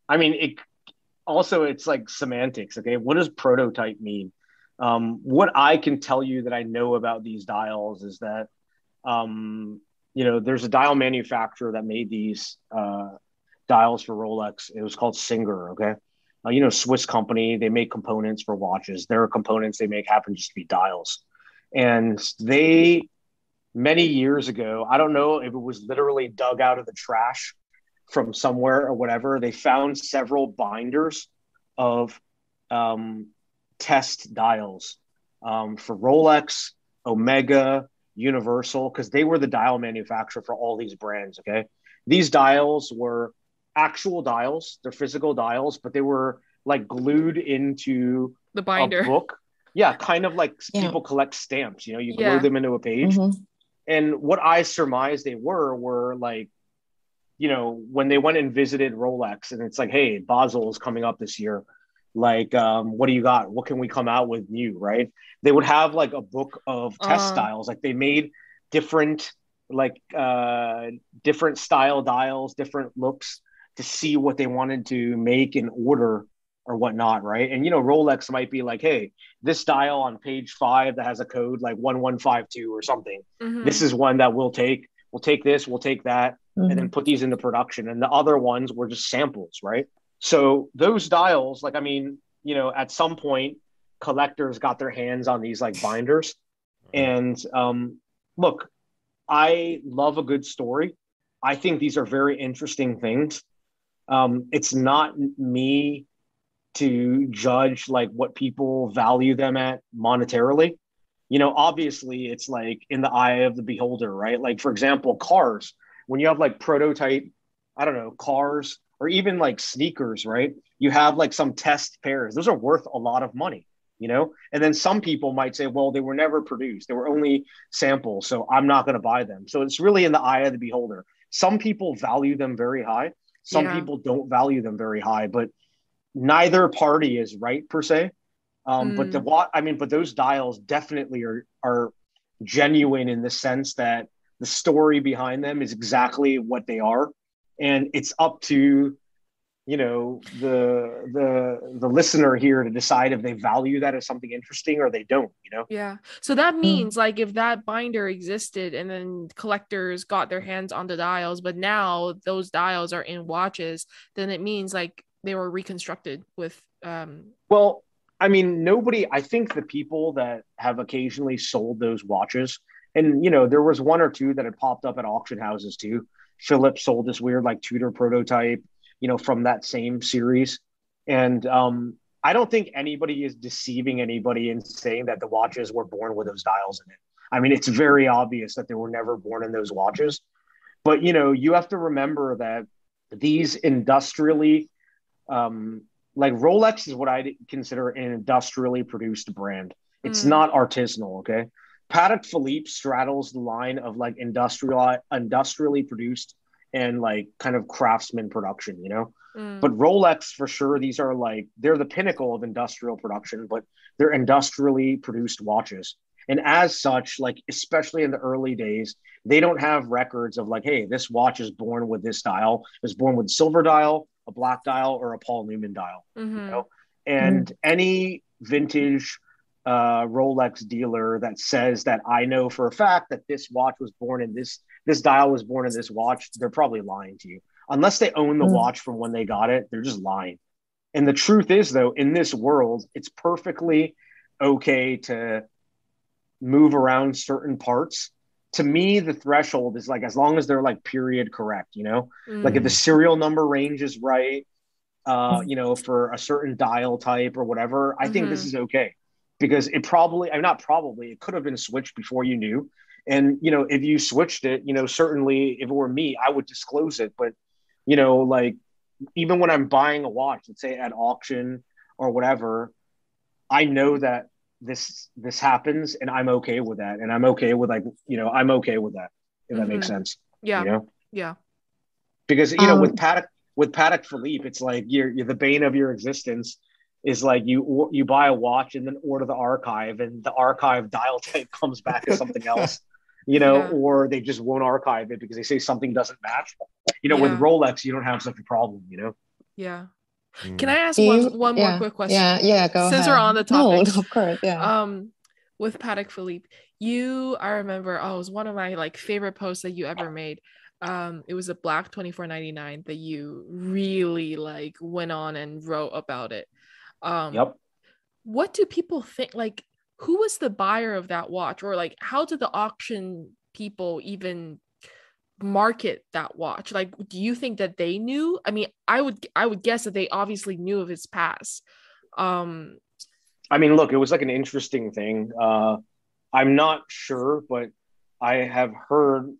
I mean, it's like semantics. Okay. What does prototype mean? What I can tell you that I know about these dials is that, there's a dial manufacturer that made these dials for Rolex. It was called Singer. Okay. Swiss company, they make components for watches. Their components they make happen just to be dials. And many years ago, I don't know if it was literally dug out of the trash from somewhere or whatever, they found several binders of test dials for Rolex, Omega, Universal, because they were the dial manufacturer for all these brands, okay? These dials were actual dials, they're physical dials, but they were like glued into the binder. A book. Yeah, kind of like people collect stamps, you glue them into a page. Mm-hmm. And what I surmised they were like, when they went and visited Rolex and it's like, hey, Basel is coming up this year. Like, what do you got? What can we come out with new, right? They would have like a book of test styles. Like they made different style dials, different looks to see what they wanted to make and order or whatnot, right? And Rolex might be like, hey, this dial on page 5 that has a code like 1152 or something. Mm-hmm. This is one that we'll take this, we'll take that, and then put these into production. And the other ones were just samples, right? So those dials, like, I mean, at some point, collectors got their hands on these like binders. And look, I love a good story. I think these are very interesting things. It's not me to judge like what people value them at monetarily. Obviously it's like in the eye of the beholder, right? Like, for example, cars, when you have like prototype, I don't know, cars or even like sneakers, right? You have like some test pairs. Those are worth a lot of money, And then some people might say, well, they were never produced. They were only samples, so I'm not going to buy them. So it's really in the eye of the beholder. Some people value them very high. Some people don't value them very high, but neither party is right per se. But those dials definitely are genuine in the sense that the story behind them is exactly what they are. And it's up to, the listener here to decide if they value that as something interesting or they don't, Yeah. So that means like if that binder existed and then collectors got their hands on the dials, but now those dials are in watches, then it means like they were reconstructed with well, I mean, I think the people that have occasionally sold those watches, and there was one or two that had popped up at auction houses too. Philips sold this weird like Tudor prototype, from that same series. And I don't think anybody is deceiving anybody in saying that the watches were born with those dials in it. I mean, it's very obvious that they were never born in those watches. But you have to remember that these industrially like Rolex is what I consider an industrially produced brand. It's not artisanal, okay? Patek Philippe straddles the line of like industrially produced and like kind of craftsman production, But Rolex for sure, these are like, they're the pinnacle of industrial production, but they're industrially produced watches. And as such, like, especially in the early days, they don't have records of like, hey, this watch is born with this dial, it was born with silver dial, a black dial, or a Paul Newman dial, And any vintage Rolex dealer that says that I know for a fact that this watch was born in this dial was born in this watch, they're probably lying to you. Unless they own the watch from when they got it, they're just lying. And the truth is, though, in this world, it's perfectly okay to move around certain parts. To me, the threshold is like, as long as they're like period correct, like if the serial number range is right, for a certain dial type or whatever, I think this is okay, because it could have been switched before you knew. And, if you switched it, certainly if it were me, I would disclose it. But you know, like even when I'm buying a watch, let's say at auction or whatever, I know that this happens and I'm okay with that. And I'm okay with like, you know, I'm okay with that, if that makes sense. Yeah. You know? Yeah. Because, you know, with Patek Philippe, it's like you're the bane of your existence is like you buy a watch and then order the archive and the archive dial type comes back as something else, you know, or they just won't archive it because they say something doesn't match. You know, with Rolex, you don't have such a problem, you know? Yeah. Can I ask one more quick question? Yeah, go ahead. Since we're on the topic. No, of course, yeah. With Patek Philippe, I remember, it was one of my like favorite posts that you ever made. It was a black 24.99 that you really like went on and wrote about it. Yep. What do people think? Like, who was the buyer of that watch, or like, how did the auction people even market that watch? Like, do you think that they knew? I mean, I would guess that they obviously knew of its past. I mean, look, it was like an interesting thing. I'm not sure, but I have heard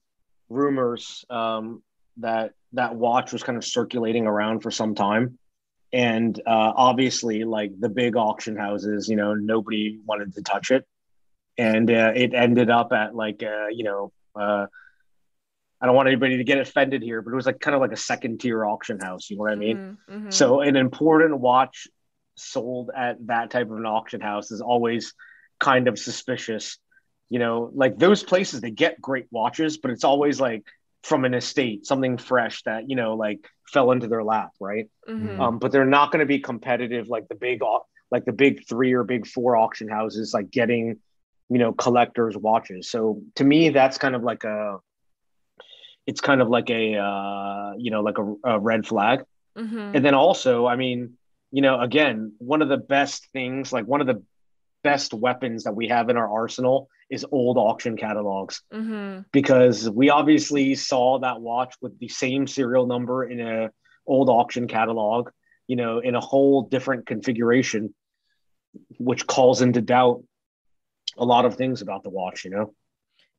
rumors that watch was kind of circulating around for some time. And obviously, like the big auction houses, you know, nobody wanted to touch it. And it ended up at like, you know, I don't want anybody to get offended here, but it was like kind of like a second tier auction house. You know what I mean? So an important watch sold at that type of an auction house is always kind of suspicious. You know, like those places, they get great watches, but it's always like from an estate, something fresh that, you know, like fell into their lap, right? But they're not going to be competitive like the big 3 or big 4 auction houses, like getting, you know, collectors watches. So to me, that's kind of like it's kind of like a, you know, like a red flag. And then also, I mean, you know, again, one of the best things, like one of the best weapons that we have in our arsenal is old auction catalogs, because we obviously saw that watch with the same serial number in a old auction catalog, you know, in a whole different configuration, which calls into doubt a lot of things about the watch, you know?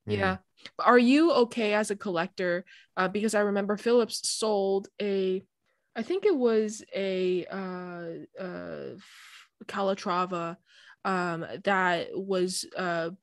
Yeah. Are you okay as a collector? Because I remember Phillips sold I think it was a Calatrava that was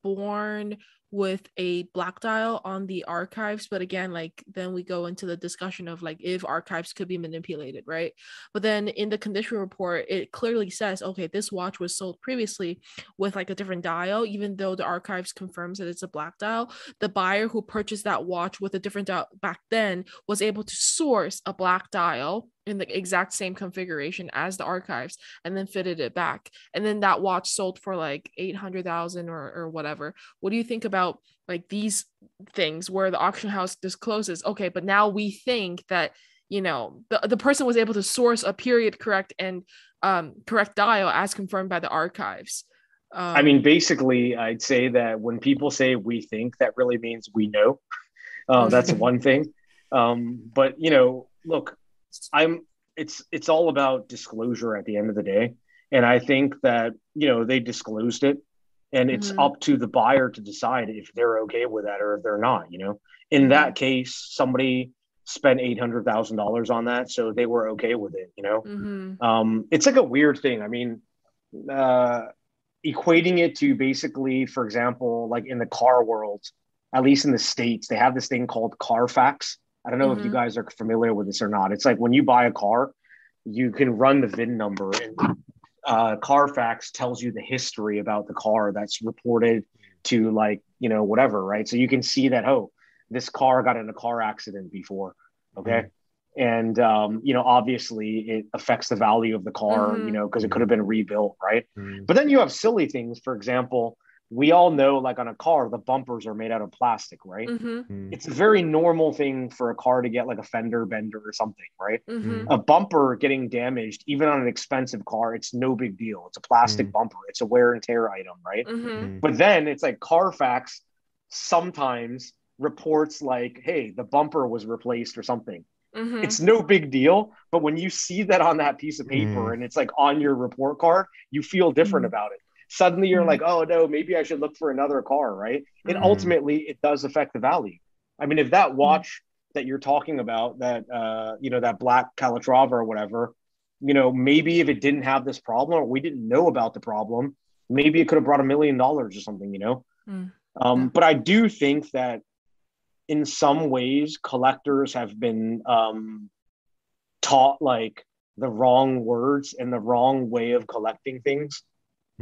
born with a black dial on the archives. But again, like then we go into the discussion of like if archives could be manipulated, right? But then in the condition report, it clearly says, okay, this watch was sold previously with like a different dial, even though the archives confirms that it's a black dial. The buyer who purchased that watch with a different dial back then was able to source a black dial in the exact same configuration as the archives and then fitted it back. And then that watch sold for like 800,000 or whatever. What do you think about like these things where the auction house discloses, okay, but now we think that, you know, the person was able to source a period correct and correct dial as confirmed by the archives? I mean, basically, I'd say that when people say we think, that really means we know. That's one thing. But, you know, look, it's all about disclosure at the end of the day. And I think that, you know, they disclosed it, and it's up to the buyer to decide if they're okay with that or if they're not, you know. In that case, somebody spent $800,000 on that, so they were okay with it, you know. It's like a weird thing. I mean, equating it to basically, for example, like in the car world, at least in the States, they have this thing called Carfax. I don't know if you guys are familiar with this or not. It's like when you buy a car, you can run the VIN number, and Carfax tells you the history about the car that's reported to, like, you know, whatever, right? So you can see that, oh, this car got in a car accident before, okay? And, you know, obviously it affects the value of the car, you know, because it could have been rebuilt, right? But then you have silly things. For example, we all know, like on a car, the bumpers are made out of plastic, right? It's a very normal thing for a car to get like a fender bender or something, right? A bumper getting damaged, even on an expensive car, it's no big deal. It's a plastic bumper. It's a wear and tear item, right? But then it's like Carfax sometimes reports like, hey, the bumper was replaced or something. It's no big deal. But when you see that on that piece of paper and it's like on your report card, you feel different about it. Suddenly you're like, oh no, maybe I should look for another car, right? And ultimately it does affect the value. I mean, if that watch that you're talking about, that that black Calatrava or whatever, maybe if it didn't have this problem, or we didn't know about the problem, maybe it could have brought $1 million or something, But I do think that in some ways collectors have been taught like the wrong words and the wrong way of collecting things,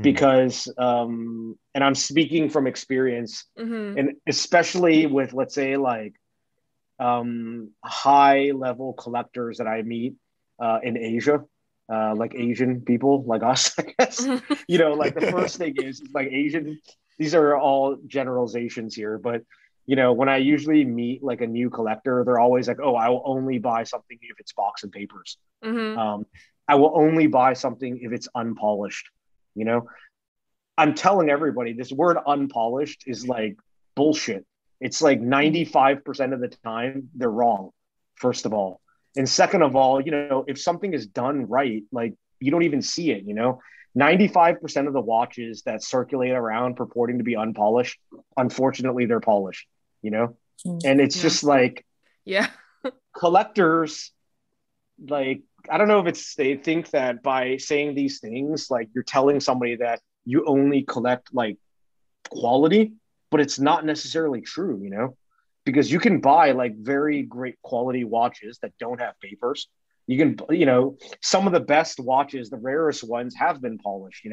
because and I'm speaking from experience, and especially with, let's say, like high level collectors that I meet in Asia, like Asian people like us, I guess. Like the first thing is like Asian, these are all generalizations here, but when I usually meet like a new collector, they're always like, oh, I will only buy something if it's box and papers. I will only buy something if it's unpolished. I'm telling everybody, this word unpolished is like bullshit. It's like 95% of the time they're wrong, first of all. And second of all, if something is done right, like you don't even see it, 95% of the watches that circulate around purporting to be unpolished, unfortunately, they're polished, and it's just like, collectors, like, I don't know if they think that by saying these things, like you're telling somebody that you only collect like quality, but it's not necessarily true, because you can buy like very great quality watches that don't have papers. You can, some of the best watches, the rarest ones, have been polished,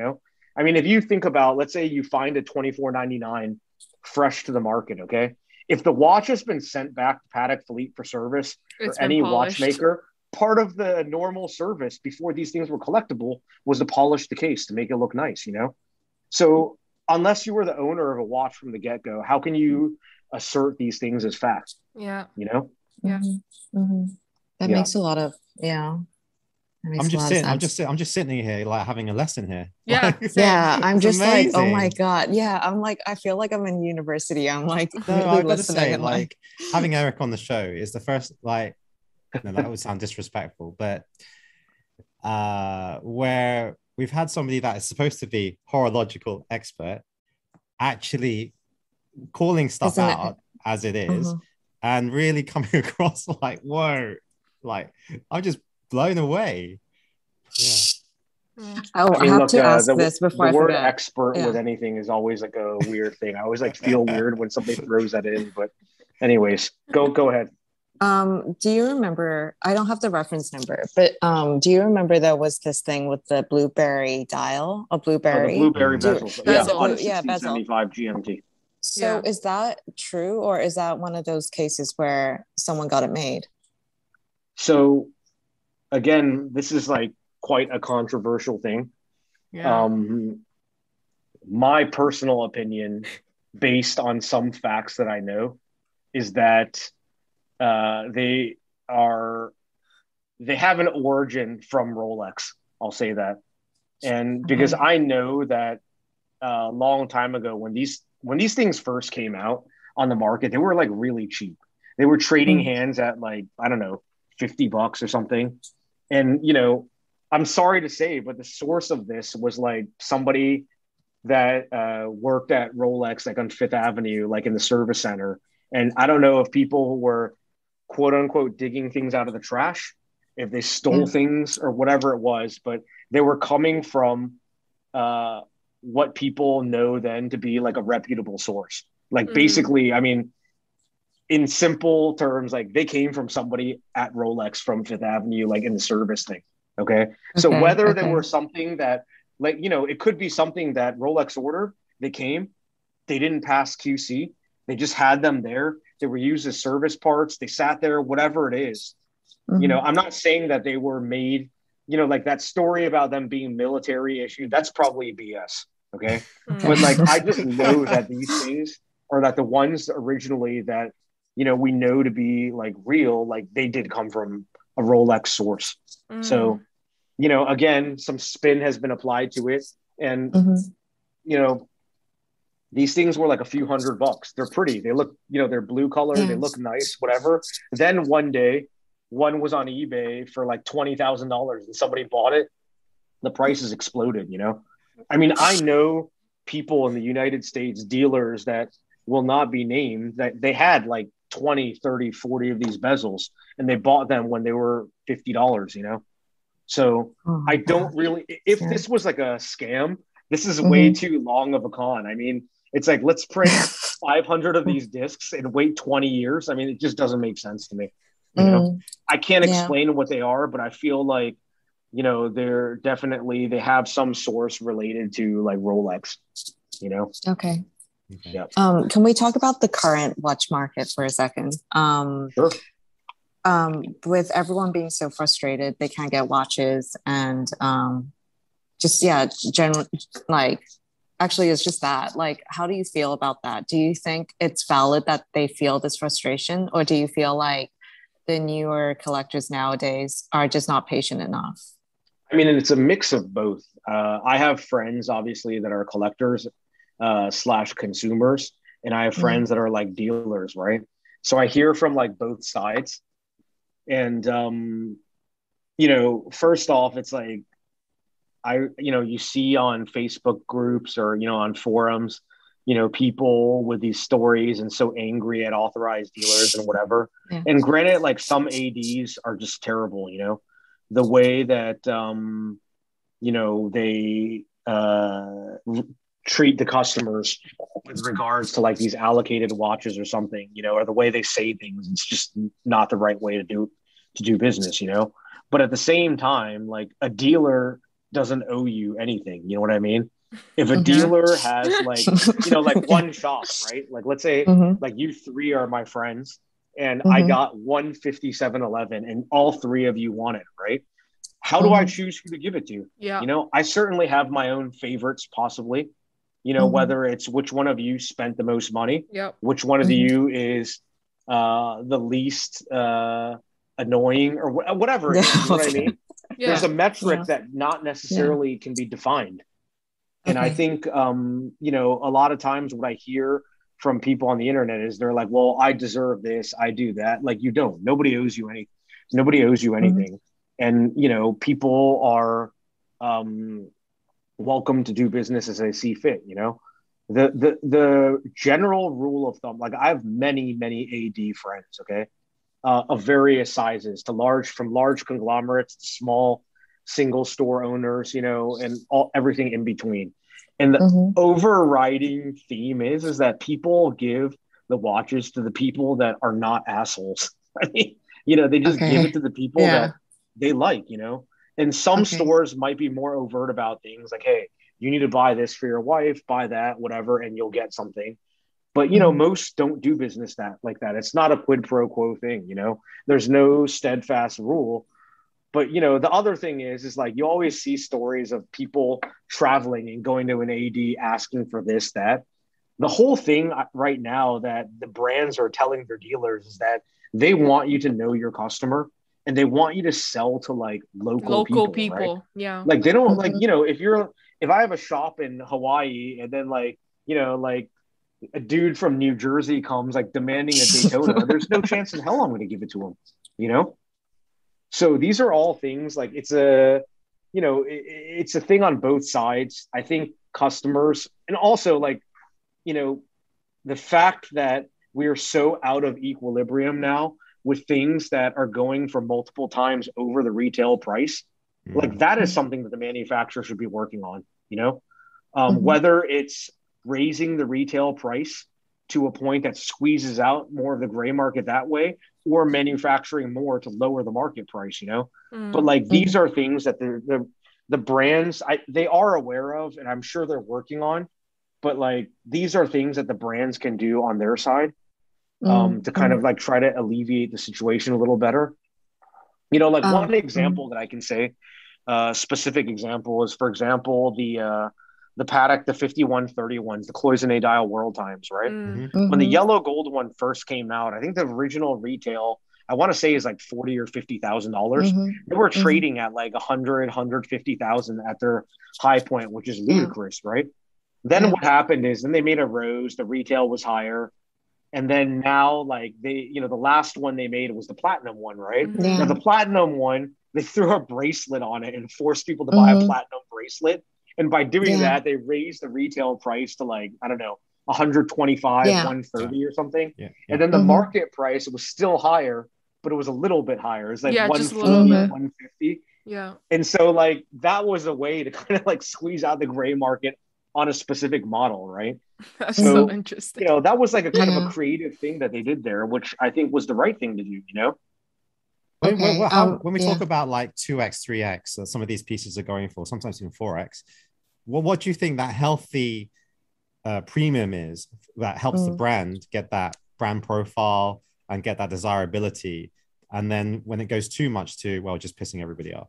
I mean, if you think about, let's say you find a $24.99 fresh to the market, okay? If the watch has been sent back to Patek Philippe for service, or any watchmaker, part of the normal service before these things were collectible was to polish the case to make it look nice, So unless you were the owner of a watch from the get-go, how can you assert these things as fact? Yeah. That makes a lot of I'm just sitting here like having a lesson here. Yeah. I'm just amazing. like, oh my God. Yeah. I'm like, I feel like I'm in university. I'm like, no, really I've got to listening say, and like having Eric on the show is the first, like, no, that would sound disrespectful, but where we've had somebody that is supposed to be horological expert actually calling stuff out as it is, and really coming across like, whoa, like I'm just blown away. I have to ask this before the word forget. expert with anything is always like a weird thing. I always like feel weird when somebody throws that in, but anyways, go ahead. Do you remember, I don't have the reference number, but do you remember there was this thing with the blueberry dial, a blueberry? The blueberry bezel. Bezel. On a 1675 GMT. So is that true, or is that one of those cases where someone got it made? So again, this is like quite a controversial thing. My personal opinion, based on some facts that I know, is that they have an origin from Rolex. I'll say that. And because I know that a long time ago, when these things first came out on the market, they were like really cheap. They were trading hands at like, I don't know, $50 or something. And, I'm sorry to say, but the source of this was like somebody that worked at Rolex, like on Fifth Avenue, like in the service center. And I don't know if people were quote unquote digging things out of the trash, if they stole things or whatever it was, but they were coming from what people know then to be like a reputable source. Like basically, I mean, in simple terms, like they came from somebody at Rolex from Fifth Avenue, like in the service thing. Okay. So whether there were something that, like, it could be something that Rolex ordered, they didn't pass QC. They just had them there. They were used as service parts. They sat there, whatever it is. I'm not saying that they were made, like that story about them being military issued. That's probably BS. Okay. But like, I just know that these things are that the ones originally that, we know to be like real, like they did come from a Rolex source. So, again, some spin has been applied to it. And, these things were like a few $100. They're pretty. They look, they're blue color. They look nice, whatever. Then one day, one was on eBay for like $20,000 and somebody bought it. The prices exploded, I mean, I know people in the United States, dealers that will not be named, that they had like 20, 30, 40 of these bezels, and they bought them when they were $50, you know? So I don't really, if this was like a scam, this is way too long of a con. I mean, it's like, let's print 500 of these discs and wait 20 years. I mean, it just doesn't make sense to me. You know, I can't explain what they are, but I feel like, you know, they're definitely, they have some source related to like Rolex, you know? Okay. Yeah. Can we talk about the current watch market for a second? Sure. With everyone being so frustrated, they can't get watches, and general, like, actually it's just that, like, how do you feel about that? Do you think it's valid that they feel this frustration, or do you feel like the newer collectors nowadays are just not patient enough? I mean, it's a mix of both. I have friends, obviously, that are collectors / consumers, and I have friends that are like dealers, right? So I hear from like both sides. And, you know, first off, it's like, you see on Facebook groups or, you know, on forums, you know, people with these stories and so angry at authorized dealers and whatever. Yeah. And granted, like some ADs are just terrible, you know, the way that, you know, they treat the customers with regards to like these allocated watches or something, you know, or the way they say things. It's just not the right way to do business, you know. But at the same time, like a dealer doesn't owe you anything, you know what I mean? If a dealer has like, you know, like one shop, right? Like let's say like you three are my friends and I got one 5711 and all three of you want it, right? How do I choose who to give it to? Yeah. You know, I certainly have my own favorites possibly, you know, whether it's which one of you spent the most money, which one of you is the least annoying or whatever. You know what I mean? There's a metric that not necessarily can be defined. And I think, you know, a lot of times what I hear from people on the internet is they're like, well, I deserve this. I do that. Like you don't. Nobody owes you anything. Nobody owes you anything. And, you know, people are welcome to do business as they see fit, you know. The general rule of thumb, like I have many AD friends, okay, of various sizes from large conglomerates to small single store owners, you know, and everything in between. And the overriding theme is that people give the watches to the people that are not assholes. I mean, you know, they just give it to the people that they like, you know. And some stores might be more overt about things like, hey, you need to buy this for your wife, buy that, whatever, and you'll get something. But, you know, most don't do business like that. It's not a quid pro quo thing, you know. There's no steadfast rule. But, you know, the other thing is like you always see stories of people traveling and going to an AD asking for this, that. The whole thing right now that the brands are telling their dealers is that they want you to know your customer and they want you to sell to like local people. Right? Yeah. Like they don't like, you know, if I have a shop in Hawaii and then like, you know, like a dude from New Jersey comes like demanding a Daytona, there's no chance in hell I'm going to give it to him, you know? So these are all things like it's a thing on both sides. I think customers, and also like, you know, the fact that we're so out of equilibrium now with things that are going for multiple times over the retail price, like that is something that the manufacturer should be working on, you know, whether it's raising the retail price to a point that squeezes out more of the gray market that way, or manufacturing more to lower the market price, you know. But like these are things that the brands they are aware of, and I'm sure they're working on. But like these are things that the brands can do on their side to kind of like try to alleviate the situation a little better. You know, like one example that I can say, specific example is, for example, the Patek, the 5131s, the Cloisonné dial world times, right? When the yellow gold one first came out, I think the original retail, I want to say, is like $40,000 or $50,000. They were trading at like 150,000 at their high point, which is ludicrous, right? Then what happened is then they made a rose, the retail was higher. And then now, like they, you know, the last one they made was the platinum one, right? Now the platinum one, they threw a bracelet on it and forced people to buy a platinum bracelet. And by doing that, they raised the retail price to like, I don't know, 125, Yeah. 130 or something. Yeah. And then the market price was still higher, but it was a little bit higher. It's like just a little 140, bit. 150. Yeah. And so like that was a way to kind of like squeeze out the gray market on a specific model, right? That's So, so interesting. you know, that was like a kind of a creative thing that they did there, which I think was the right thing to do, you know? When we talk about like 2x, 3x, that some of these pieces are going for, sometimes even 4x, what do you think that healthy premium is that helps the brand get that brand profile and get that desirability? And then when it goes too much to, well, just pissing everybody off.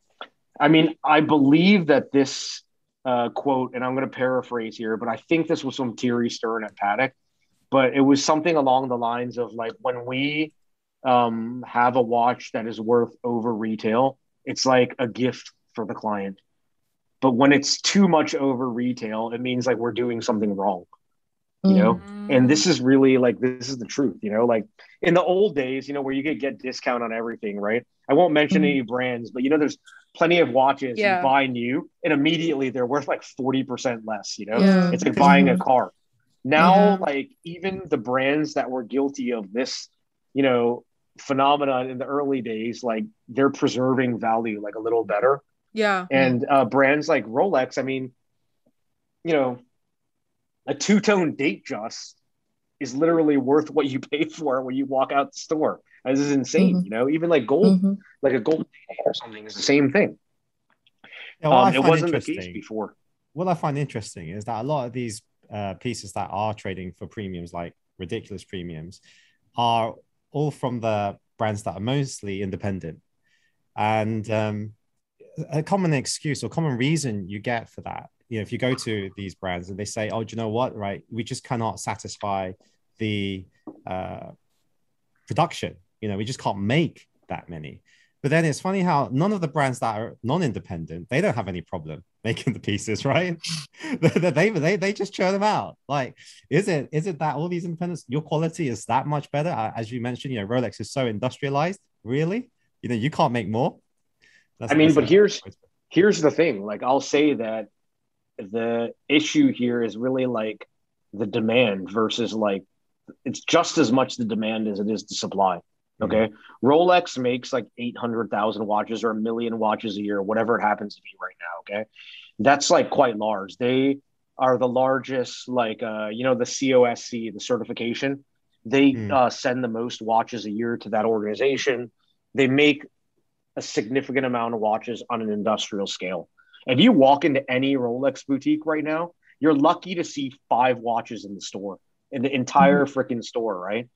I mean, I believe that this quote, and I'm going to paraphrase here, but I think this was from Thierry Stern at Paddock, but it was something along the lines of like, when we have a watch that is worth over retail, it's like a gift for the client. But when it's too much over retail, it means like we're doing something wrong, you know? And this is really like, this is the truth, you know, like in the old days, you know, where you could get discount on everything, right? I won't mention any brands, but you know, there's plenty of watches you buy new and immediately they're worth like 40% less, you know? It's like buying a car. Now, like even the brands that were guilty of this, you know, phenomenon in the early days, like they're preserving value like a little better. Yeah. And brands like Rolex, I mean, you know, a two-tone date just is literally worth what you pay for when you walk out the store. This is insane, you know, even like gold, like a gold or something is the same thing. Yeah, it wasn't the case before. What I find interesting is that a lot of these pieces that are trading for premiums, like ridiculous premiums, are all from the brands that are mostly independent. And a common excuse or common reason you get for that, you know, if you go to these brands and they say, oh, do you know what, right, we just cannot satisfy the production, you know, we just can't make that many. But then it's funny how none of the brands that are non-independent, they don't have any problem making the pieces, right? they just churn them out. Like, is it that all these independents, your quality is that much better? As you mentioned, you know, Rolex is so industrialized. Really? You know, you can't make more? But here's the thing. Like, I'll say that the issue here is really like the demand versus like, it's just as much the demand as it is the supply. Okay. Rolex makes like 800,000 watches or 1 million watches a year, whatever it happens to be right now. Okay. That's like quite large. They are the largest, like, you know, the COSC, the certification, they send the most watches a year to that organization. They make a significant amount of watches on an industrial scale. If you walk into any Rolex boutique right now, you're lucky to see 5 watches in the store, in the entire freaking store, right?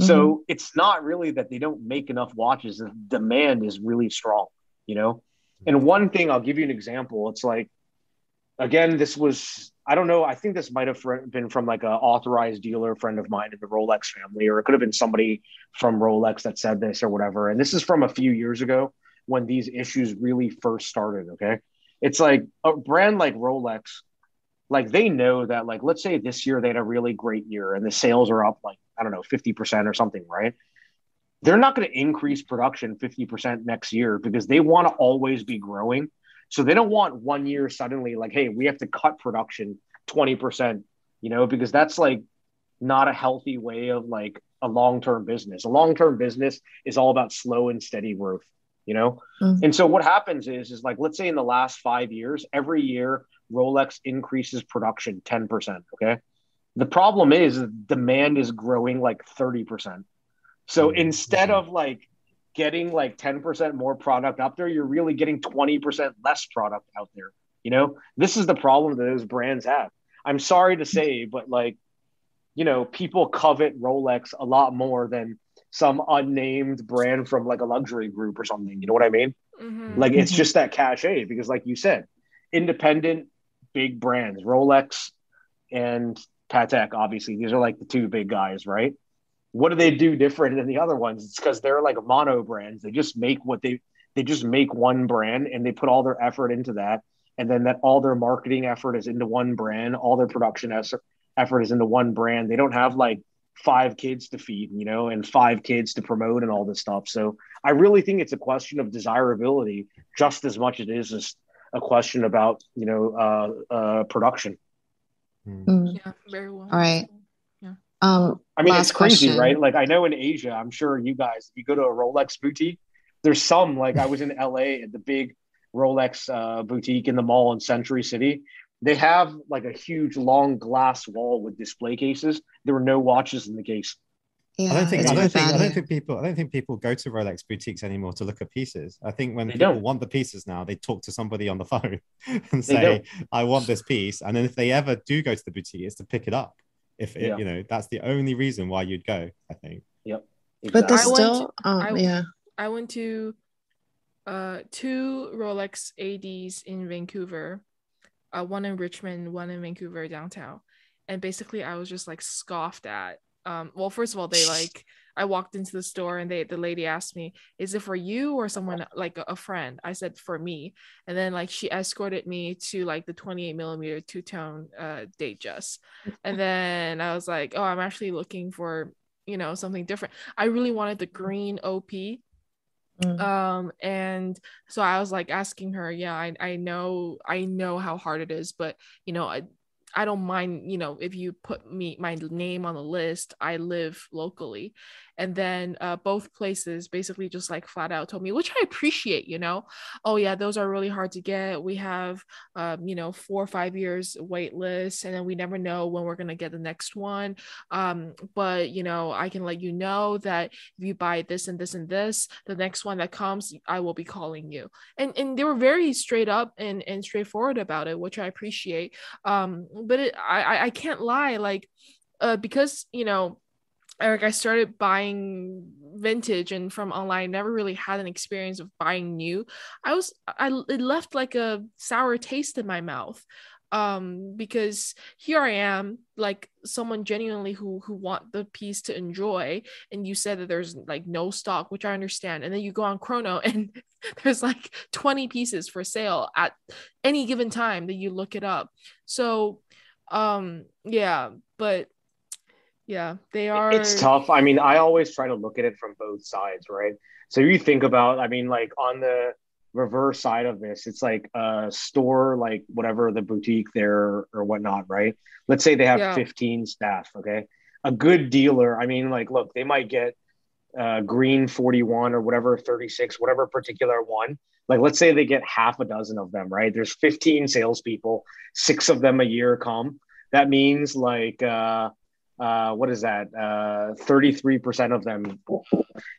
So it's not really that they don't make enough watches. The demand is really strong, you know? And one thing, I'll give you an example. It's like, again, this was, I don't know, I think this might have been from like an authorized dealer friend of mine in the Rolex family, or it could have been somebody from Rolex that said this or whatever. And this is from a few years ago when these issues really first started, okay? It's like a brand like Rolex, like they know that, like, let's say this year they had a really great year and the sales are up like, I don't know, 50% or something, right? They're not going to increase production 50% next year because they want to always be growing. So they don't want one year suddenly like, hey, we have to cut production 20%, you know, because that's like not a healthy way of like a long-term business. A long-term business is all about slow and steady growth, you know? And so what happens is like, let's say in the last 5 years, every year Rolex increases production 10%, okay? The problem is demand is growing like 30%. So instead of like getting like 10% more product up there, you're really getting 20% less product out there. You know, this is the problem that those brands have. I'm sorry to say, but like, you know, people covet Rolex a lot more than some unnamed brand from like a luxury group or something. You know what I mean? Like, it's just that cachet because like you said, independent big brands, Rolex and Patek, obviously, these are like the 2 big guys, right? What do they do different than the other ones? It's because they're like mono brands. They just make they just make one brand and they put all their effort into that. And then that all their marketing effort is into one brand. All their production effort is into one brand. They don't have like 5 kids to feed, you know, and 5 kids to promote and all this stuff. So I really think it's a question of desirability just as much as it is just a question about, you know, production. Yeah, very well. All right. I mean, it's Last crazy, question. right? Like I know in Asia, I'm sure you guys, you go to a Rolex boutique, there's some, like I was in LA at the big Rolex boutique in the mall in Century City. They have like a huge long glass wall with display cases. There were no watches in the case. Yeah, it's quite bad here. I don't think people go to Rolex boutiques anymore to look at pieces. I think when They people don't. want the pieces now, they talk to somebody on the phone and They say, don't. "I want this piece." And then if they ever do go to the boutique, it's to pick it up. If it, Yeah. that's the only reason why you'd go, I think. Yep. But there's Exactly. still, yeah. I went to two Rolex ADs in Vancouver, one in Richmond, one in Vancouver downtown, and basically I was just like scoffed at. Well, first of all, I walked into the store and the lady asked me, "Is it for you or someone like a friend?" I said for me, and then like she escorted me to like the 28mm two-tone Datejust, and then I was like, "Oh, I'm actually looking for something different." I really wanted the green OP. And so I was like asking her, yeah, I know how hard it is, but I don't mind, if you put my name on the list. I live locally. And then both places basically just like flat out told me, which I appreciate, oh yeah, those are really hard to get. We have 4 or 5 years wait list, and then we never know when we're gonna get the next one. But I can let you know that if you buy this and this and this, the next one that comes, I will be calling you. And they were very straight up and straightforward about it, which I appreciate. But I can't lie, like because Eric, I started buying vintage and from online, never really had an experience of buying new. It left like a sour taste in my mouth. Because here I am, like someone genuinely who want the piece to enjoy, and you said that there's like no stock, which I understand, and then you go on Chrono and there's like 20 pieces for sale at any given time that you look it up. So yeah, but yeah, they are. It's tough. I mean, I always try to look at it from both sides, right? So you think about, I mean, like on the reverse side of this, it's like a store, like whatever the boutique there or whatnot, right? Let's say they have 15 staff, okay? A good dealer, I mean, like, look, they might get green 41 or whatever, 36, whatever particular one. Like, let's say they get half a dozen of them, right? There's 15 salespeople, 6 of them a year come. That means like, what is that? 33% of them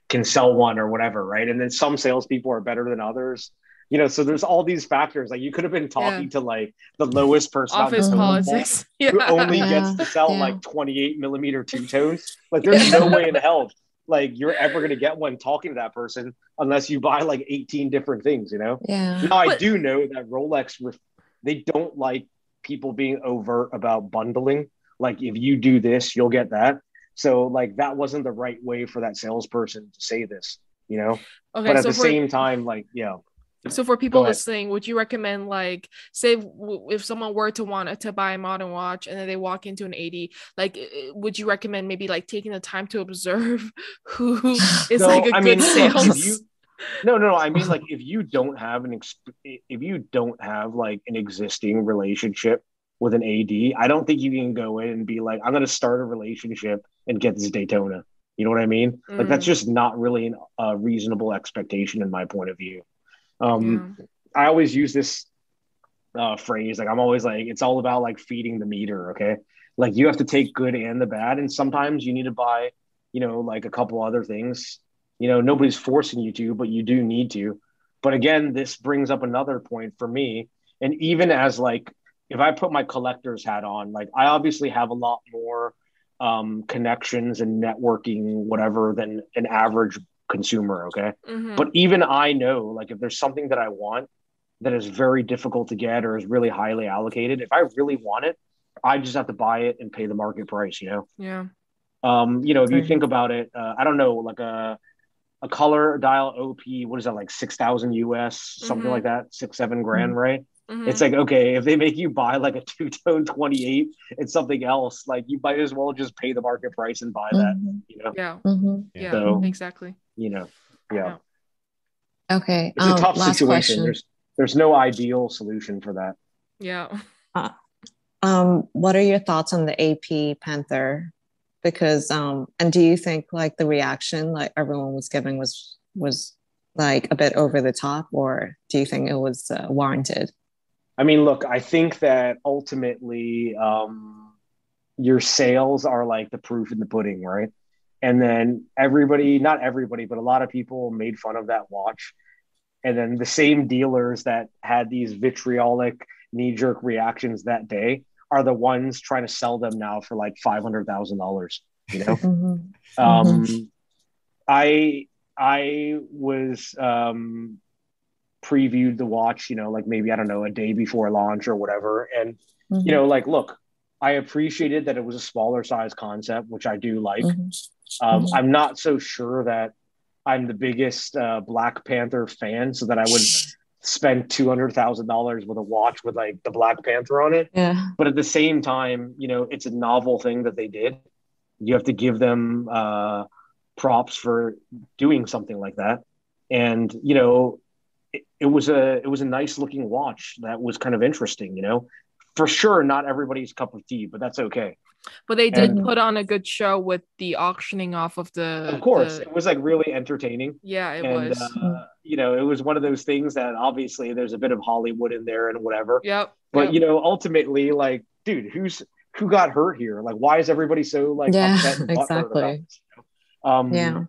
can sell one or whatever, right? And then some salespeople are better than others. So there's all these factors. Like you could have been talking to like the lowest person office on the politics who only gets to sell like 28mm two-tones. Like there's no way in hell like you're ever going to get one talking to that person unless you buy like 18 different things, Now I do know that Rolex, they don't like people being overt about bundling. Like if you do this, you'll get that. So like that wasn't the right way for that salesperson to say this, Okay, but at the same time, like, So for people listening, would you recommend, like, say if someone were to want to buy a modern watch and then they walk into an 80, like, would you recommend maybe like taking the time to observe who is like a good sales? No. I mean, like if you don't have like an existing relationship with an AD, I don't think you can go in and be like, I'm going to start a relationship and get this Daytona. You know what I mean? Like that's just not really a reasonable expectation in my point of view. I always use this phrase, like I'm always like, it's all about like feeding the meter. Okay. Like you have to take good and the bad. And sometimes you need to buy, like a couple other things, nobody's forcing you to, but you do need to. But again, this brings up another point for me. And even as like, if I put my collector's hat on, like I obviously have a lot more connections and networking, whatever, than an average consumer. Okay. But even I know, like if there's something that I want that is very difficult to get or is really highly allocated, if I really want it, I just have to buy it and pay the market price, Yeah. If you think about it, I don't know, like a color dial OP, what is that, like 6,000 US, something like that, 6-7 grand, right? It's like, okay, if they make you buy like a two-tone 28 and something else, like you might as well just pay the market price and buy that, Yeah, so, exactly. Okay. It's a tough situation. Question. There's no ideal solution for that. Yeah. What are your thoughts on the AP Panther Because and do you think like the reaction like everyone was giving was like a bit over the top, or do you think it was warranted? I mean, look, I think that ultimately your sales are like the proof in the pudding, right? And then everybody, not everybody, but a lot of people made fun of that watch. And then the same dealers that had these vitriolic knee jerk reactions that day are the ones trying to sell them now for like $500,000, you know? Mm-hmm. Mm-hmm. Um, I was previewed the watch, you know, like maybe, I don't know, a day before launch or whatever. And, you Mm-hmm. know, like, look, I appreciated that it was a smaller size concept, which I do like. Mm-hmm. I'm not so sure that I'm the biggest Black Panther fan, so that I would spend $200,000 with a watch with like the Black Panther on it. Yeah. But at the same time, you know, it's a novel thing that they did. You have to give them props for doing something like that. And you know, it was a nice looking watch that was kind of interesting. You know, for sure, not everybody's cup of tea, but that's okay. But they did And Mm-hmm. put on a good show with the auctioning off of of the course, it was like really entertaining. yeah, it And was. you know, it was one of those things that obviously there's a bit of Hollywood in there and whatever. Yep. But Yep. you know, ultimately, like, dude, who got hurt here? Like, why is everybody so like Yeah, upset and butthurt about exactly. this? You know? Yeah.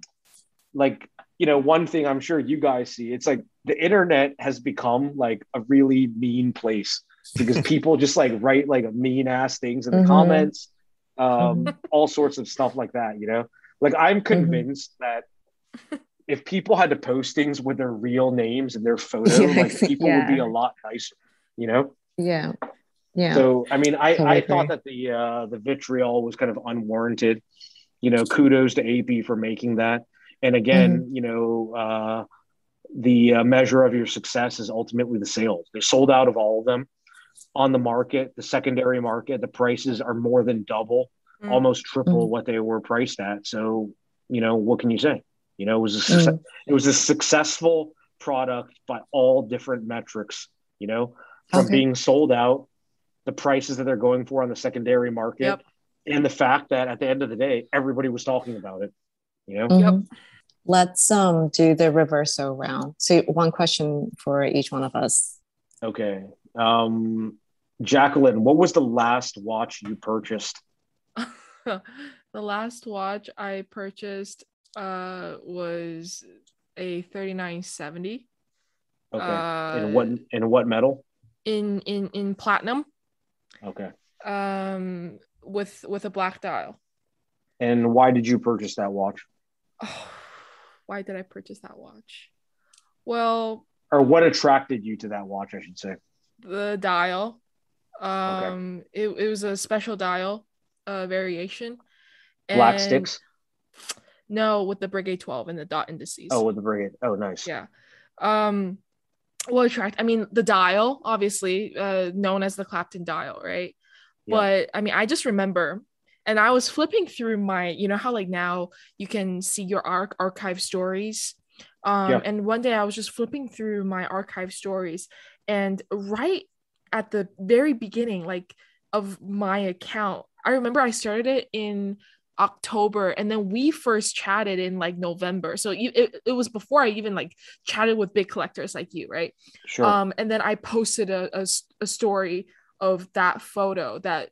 Like, you know, one thing I'm sure you guys see, it's like the internet has become like a really mean place because people just like write like mean ass things in the Mm-hmm. comments, Mm-hmm. all sorts of stuff like that, you know? Like, I'm Mm-hmm. convinced that if people had to post things with their real names and their photo, Yeah. like people would be Yeah. a lot nicer, you know? Yeah. Yeah. So, I mean, Totally I thought agree. that the vitriol was kind of unwarranted. You know, kudos to AP for making that. And Mm-hmm. again, you know, the measure of your success is ultimately the sales. They sold out of all of them on the market, the secondary market. The prices are more than double, Mm. almost triple Mm-hmm. what they were priced at. So, you know, what can you say? You know, Mm-hmm. it was a successful product by all different metrics. You know, from Okay. being sold out, the prices that they're going for on the secondary market, Yep. and the fact that at the end of the day, everybody was talking about it. You know, Yep. Mm-hmm. Let's do the reverso round. So one question for each one of us. okay. Jacqueline, what was the last watch you purchased? The last watch I purchased was a 3970 Okay. uh In what metal? in platinum Okay. with a black dial. And why did you purchase that watch? Oh, why did I purchase that watch? Well, Or what attracted you to that watch, I should say. the dial. Okay. It was a special dial variation. Black And sticks? no, with the Brigade 12 and the dot indices. Oh, with the brigade. Oh, nice. Yeah. Well, I mean, the dial, obviously, known as the Clapton dial, right? Yeah. But I mean, I just remember, and I was flipping through my, you know how like now you can see your archive stories. Yeah. And one day I was just flipping through my archive stories, and right at the very beginning, like of my account, I remember I started it in October, and then we first chatted in like November. So it was before I even like chatted with big collectors like you, right? Sure. And then I posted a story of that photo that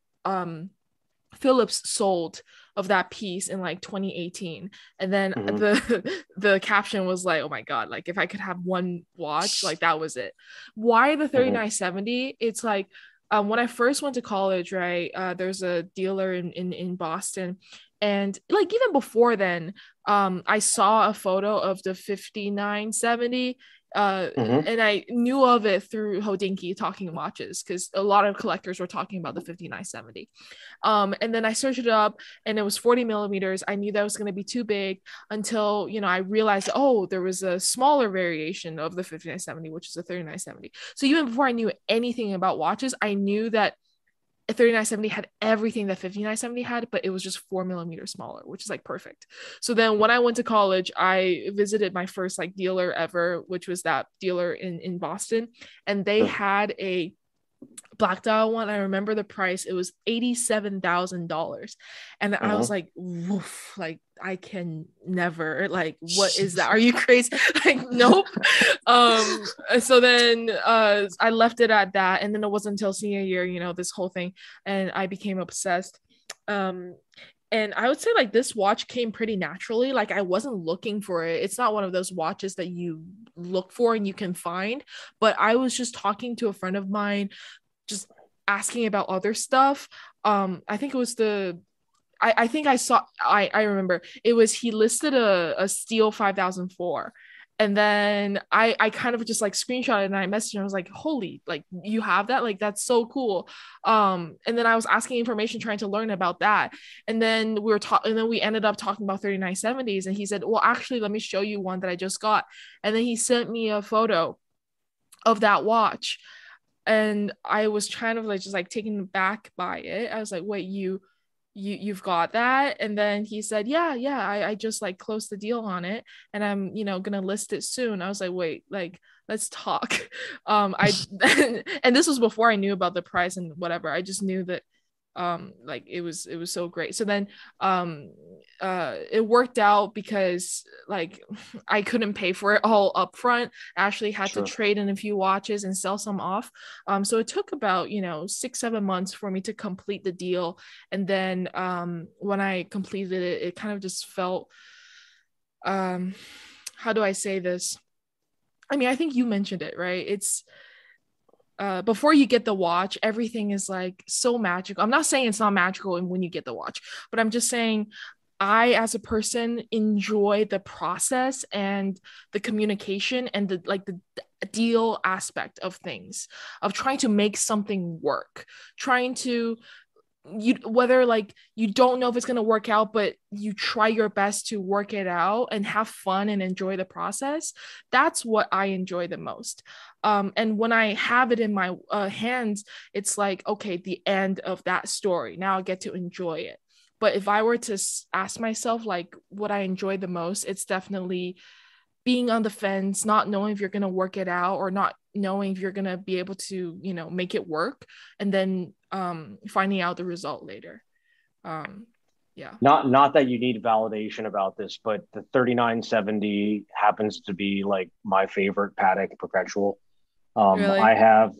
Phillips sold of that piece in like 2018. And then Mm-hmm. the caption was like, oh my god, like if I could have one watch, like that was it. Why the Mm-hmm. 3970? It's like when I first went to college, right, there's a dealer in Boston, and like even before then, I saw a photo of the 5970, Mm-hmm. and I knew of it through Hodinky talking watches because a lot of collectors were talking about the 5970. And then I searched it up, and it was 40 millimeters. I knew that was going to be too big until, you know, I realized, oh, there was a smaller variation of the 5970, which is a 3970. So even before I knew anything about watches, I knew that a 3970 had everything that 5970 had, but it was just 4 millimeters smaller, which is like perfect. So then when I went to college, I visited my first like dealer ever, which was that dealer in Boston. And they Sure. had a Black Dial one, I remember the price. It was $87,000, and I was like, woof, like I can never, like, what is that? Are you crazy? Like, nope. So then I left it at that, and then it wasn't until senior year, you know, this whole thing, and I became obsessed. And I would say like this watch came pretty naturally. Like I wasn't looking for it. It's not one of those watches that you look for and you can find. But I was just talking to a friend of mine, just asking about other stuff. I think it was I think I saw, I remember it was, he listed a Steel 5004. And then I kind of just like screenshot it and I messaged him. I was like, holy, like you have that? Like, that's so cool. And then I was asking information, trying to learn about that. And then we were talking, and then we ended up talking about 3970s. And he said, well, actually, let me show you one that I just got. And then he sent me a photo of that watch. And I was kind of like just like taken aback by it. I was like, wait, you've got that? And then he said, yeah, I just like closed the deal on it and I'm, you know, gonna list it soon. I was like, wait, like let's talk. I and this was before I knew about the price and whatever. I just knew that like it was so great. So then it worked out because like I couldn't pay for it all up front. I actually had to trade in a few watches and sell some off. So it took about, you know, 6-7 months for me to complete the deal. And then when I completed it, it kind of just felt how do I say this? I mean, I think you mentioned it, right? It's before you get the watch, everything is like so magical. I'm not saying it's not magical when you get the watch, but I'm just saying I, as a person, enjoy the process and the communication and the deal aspect of things, of trying to make something work, trying to, whether like you don't know if it's going to work out, but you try your best to work it out and have fun and enjoy the process. That's what I enjoy the most. And when I have it in my hands, it's like, okay, the end of that story. Now I get to enjoy it. But if I were to ask myself like what I enjoy the most, it's definitely being on the fence, not knowing if you're going to work it out or not knowing if you're going to be able to, you know, make it work, and then finding out the result later. Yeah. Not that you need validation about this, but the 3970 happens to be like my favorite Patek Perpetual. Really? I have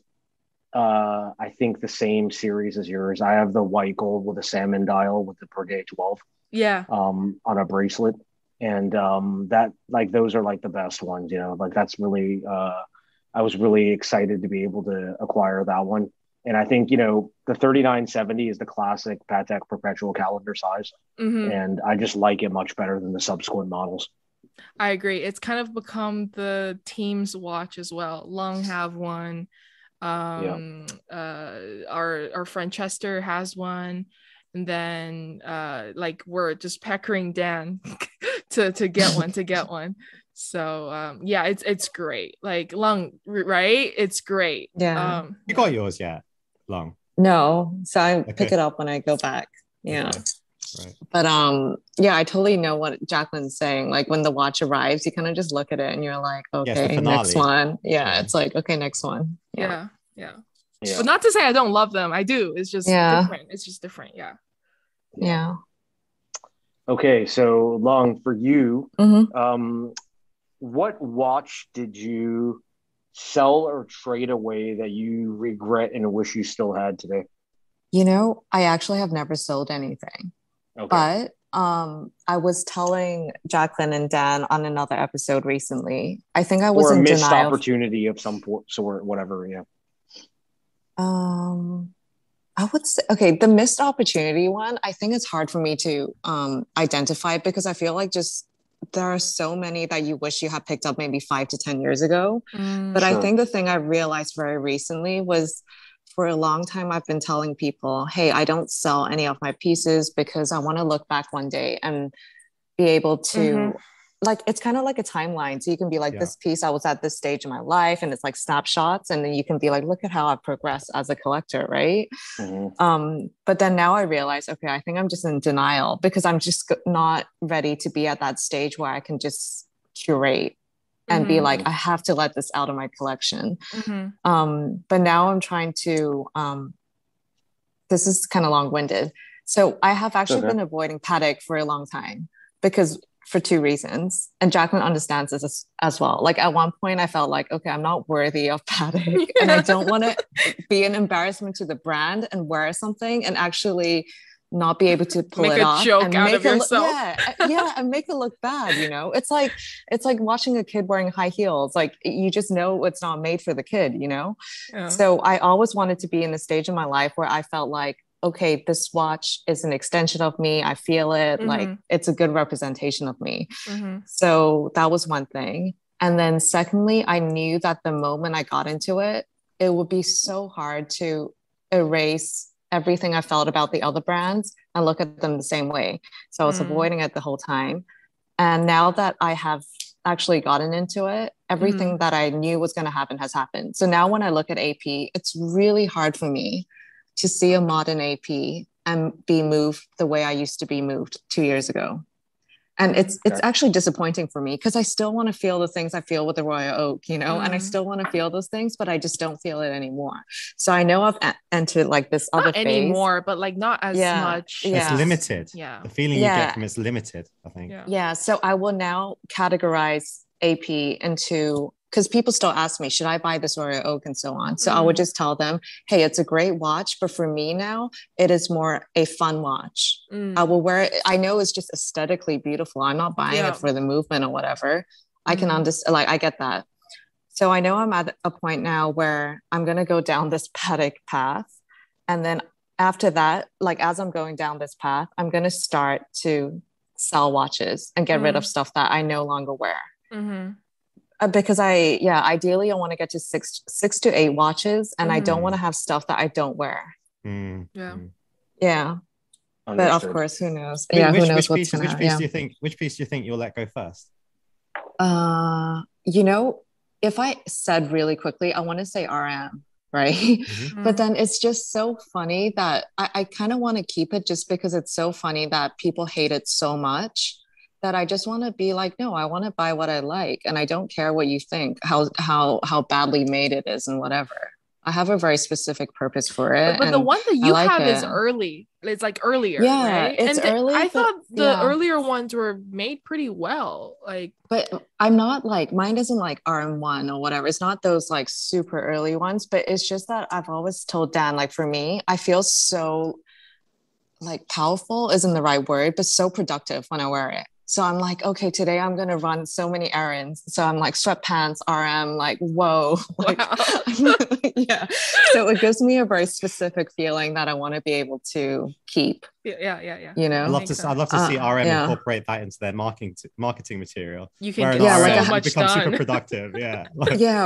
I think the same series as yours. I have the white gold with a salmon dial with the Perget 12. Yeah. On a bracelet. And that, like, those are like the best ones, you know, like that's really I was really excited to be able to acquire that one. And I think, you know, the 3970 is the classic Patek Perpetual calendar size. Mm-hmm. And I just like it much better than the subsequent models. I agree. It's kind of become the team's watch as well. Lung have one. Our friend Chester has one. And then like we're just peckering Dan to get one. So yeah, it's great. Like Lung, right? It's great. Yeah. You got yours yet, Long? No, so I pick it up when I go back. Yeah. Okay. Right. But yeah, I totally know what Jacqueline's saying. Like when the watch arrives, you kind of just look at it and you're like, okay, next one. Yeah, it's like, okay, next one. Yeah. But not to say I don't love them. I do. It's just different. It's just different. Yeah. Okay, so Long, for you, what watch did you sell or trade away that you regret and wish you still had today? You know, I actually have never sold anything. Okay. But I was telling Jacqueline and Dan on another episode recently. I think I was or a in missed denial. Opportunity of some sort, whatever. Yeah. I would say, okay, the missed opportunity one, I think it's hard for me to identify because I feel like just there are so many that you wish you had picked up maybe 5 to 10 years ago. But I think the thing I realized very recently was, for a long time, I've been telling people, hey, I don't sell any of my pieces because I want to look back one day and be able to, like, it's kind of like a timeline. So you can be like, this piece, I was at this stage in my life, and it's like snapshots. And then you can be like, look at how I've progressed as a collector, right? But then now I realize, okay, I think I'm just in denial because I'm just not ready to be at that stage where I can just curate and be like, I have to let this out of my collection. But now I'm trying to, this is kind of long-winded. So I have actually been avoiding paddock for a long time because for two reasons. And Jacqueline understands this as well. Like at one point I felt like, okay, I'm not worthy of paddock and I don't want to be an embarrassment to the brand and wear something and actually not be able to pull make it off and out of yourself. And make it look bad. You know, it's like watching a kid wearing high heels. Like you just know it's not made for the kid, you know? Yeah. So I always wanted to be in a stage in my life where I felt like, okay, this watch is an extension of me. I feel it. Like it's a good representation of me. So that was one thing. And then secondly, I knew that the moment I got into it, it would be so hard to erase everything I felt about the other brands and look at them the same way. So I was avoiding it the whole time. And now that I have actually gotten into it, everything that I knew was going to happen has happened. So now when I look at AP, it's really hard for me to see a modern AP and be moved the way I used to be moved 2 years ago. And it's actually disappointing for me because I still want to feel the things I feel with the Royal Oak, you know, and I still want to feel those things, but I just don't feel it anymore. So I know I've entered like this other phase. Anymore, but like not as much. It's limited. Yeah. The feeling you get from it's limited, I think. Yeah. So I will now categorize AP into, because people still ask me, should I buy this Royal Oak and so on? So I would just tell them, hey, it's a great watch, but for me now, it is more a fun watch. I will wear it. I know it's just aesthetically beautiful. I'm not buying it for the movement or whatever. I can understand, like, I get that. So I know I'm at a point now where I'm going to go down this paddock path. And then after that, like, as I'm going down this path, I'm going to start to sell watches and get rid of stuff that I no longer wear. Because ideally I want to get to six to 8 watches and I don't want to have stuff that I don't wear. Yeah. But of course, who knows? Who knows what's going to happen. Which piece do you think you'll let go first? You know, if I said really quickly, I want to say RM, right? But then it's just so funny that I kind of want to keep it just because it's so funny that people hate it so much. That I just want to be like, no, I want to buy what I like. And I don't care what you think, how badly made it is and whatever. I have a very specific purpose for it. But the one that you have is early. It's like earlier, right? It's early. I thought the earlier ones were made pretty well. Like, but I'm not like, mine isn't like RM1 or whatever. It's not those like super early ones, but it's just that I've always told Dan, like for me, I feel so like powerful isn't the right word, but so productive when I wear it. So I'm like, okay, today I'm going to run so many errands. So I'm like sweatpants, RM, like, whoa. Like, wow. Yeah. So it gives me a very specific feeling that I want to be able to keep. Yeah. You know, I'd love to see RM incorporate that into their marketing material. You can get like so much become done. super productive. Yeah.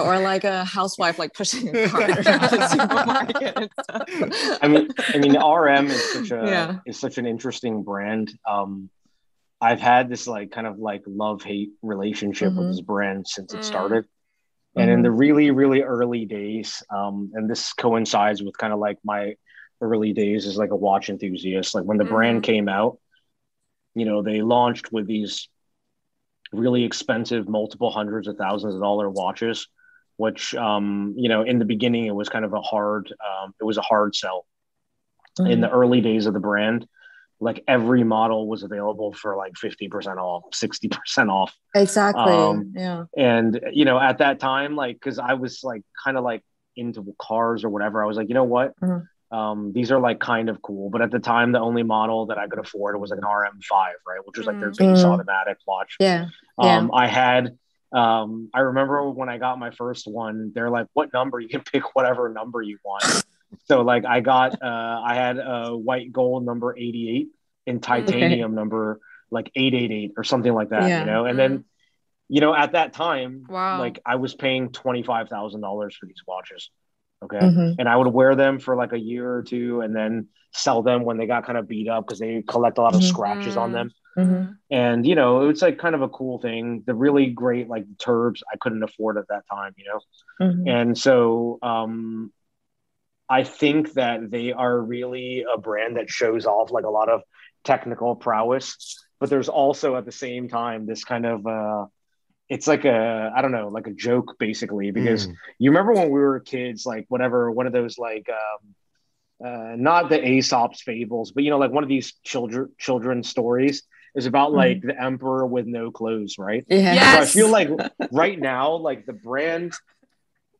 Or like a housewife like pushing a cart around the supermarket and stuff. I mean, RM is such an interesting brand. I've had this like kind of like love-hate relationship with this brand since it started. And in the really, really early days, and this coincides with kind of like my early days as like a watch enthusiast, like when the brand came out, you know, they launched with these really expensive, multiple hundreds of thousands of dollar watches, which, you know, in the beginning, it was kind of a hard sell. In the early days of the brand, like every model was available for like 50% off, 60% off. Exactly. And, you know, at that time, like, cause I was like, kind of like into cars or whatever. I was like, you know what? These are like kind of cool. But at the time, the only model that I could afford was like an RM5, right? Which was like their base automatic watch. I remember when I got my first one, they're like, what number? You can pick whatever number you want. So like I had a white gold number 88 and titanium number like 888 or something like that, you know? And then, you know, at that time, like I was paying $25,000 for these watches. Okay. And I would wear them for like a year or two and then sell them when they got kind of beat up because they collect a lot of scratches on them. And, you know, it's like kind of a cool thing. The really great, like turbs I couldn't afford at that time, you know? And so, I think that they are really a brand that shows off like a lot of technical prowess, but there's also at the same time this kind of it's like a, I don't know, like a joke basically, because you remember when we were kids, like whatever, one of those like not the Aesop's fables, but you know, like one of these children's stories is about like the emperor with no clothes, right? Yeah. So I feel like right now, like the brand,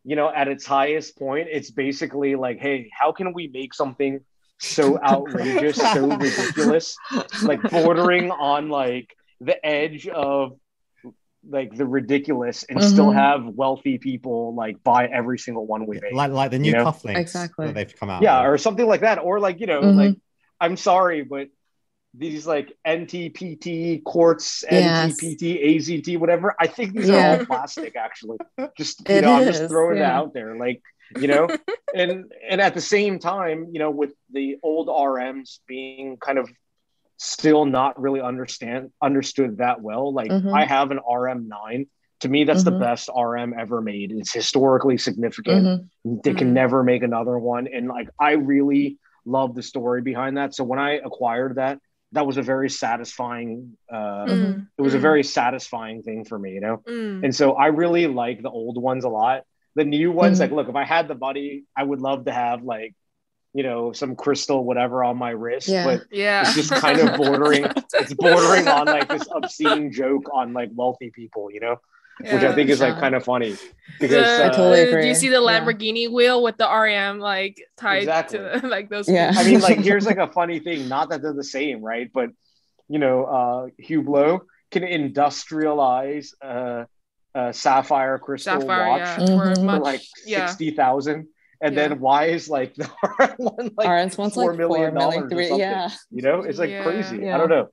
you know, at its highest point, it's basically like, hey, how can we make something so outrageous, so ridiculous, like bordering on like the edge of like the ridiculous, and still have wealthy people like buy every single one we make, like the new cufflinks that they've come out with. or something like that, or like, you know, like, I'm sorry, but these like NTPT quartz, NTPT AZT, whatever, I think these are all plastic actually. Just, you know, I'm just throwing it out there, like, you know. and at the same time, you know, with the old RMs being kind of still not really understood that well, like I have an RM9. To me, that's the best RM ever made. It's historically significant. They can never make another one, and like I really love the story behind that. So when I acquired that, that was a very satisfying it was a very satisfying thing for me, you know. And so I really like the old ones a lot. The new ones, like, look, if I had the money, I would love to have like, you know, some crystal whatever on my wrist, but it's just kind of bordering on like this obscene joke on like wealthy people, you know, which I think is like kind of funny, because I totally agree. Do you see the Lamborghini wheel with the RM like tied to like those? I mean, like, here's like a funny thing, not that they're the same, right? But you know, Hublot can industrialize a sapphire crystal watch for like 60,000. And then why is like the one like $4 million or something? You know, it's like crazy. I don't know,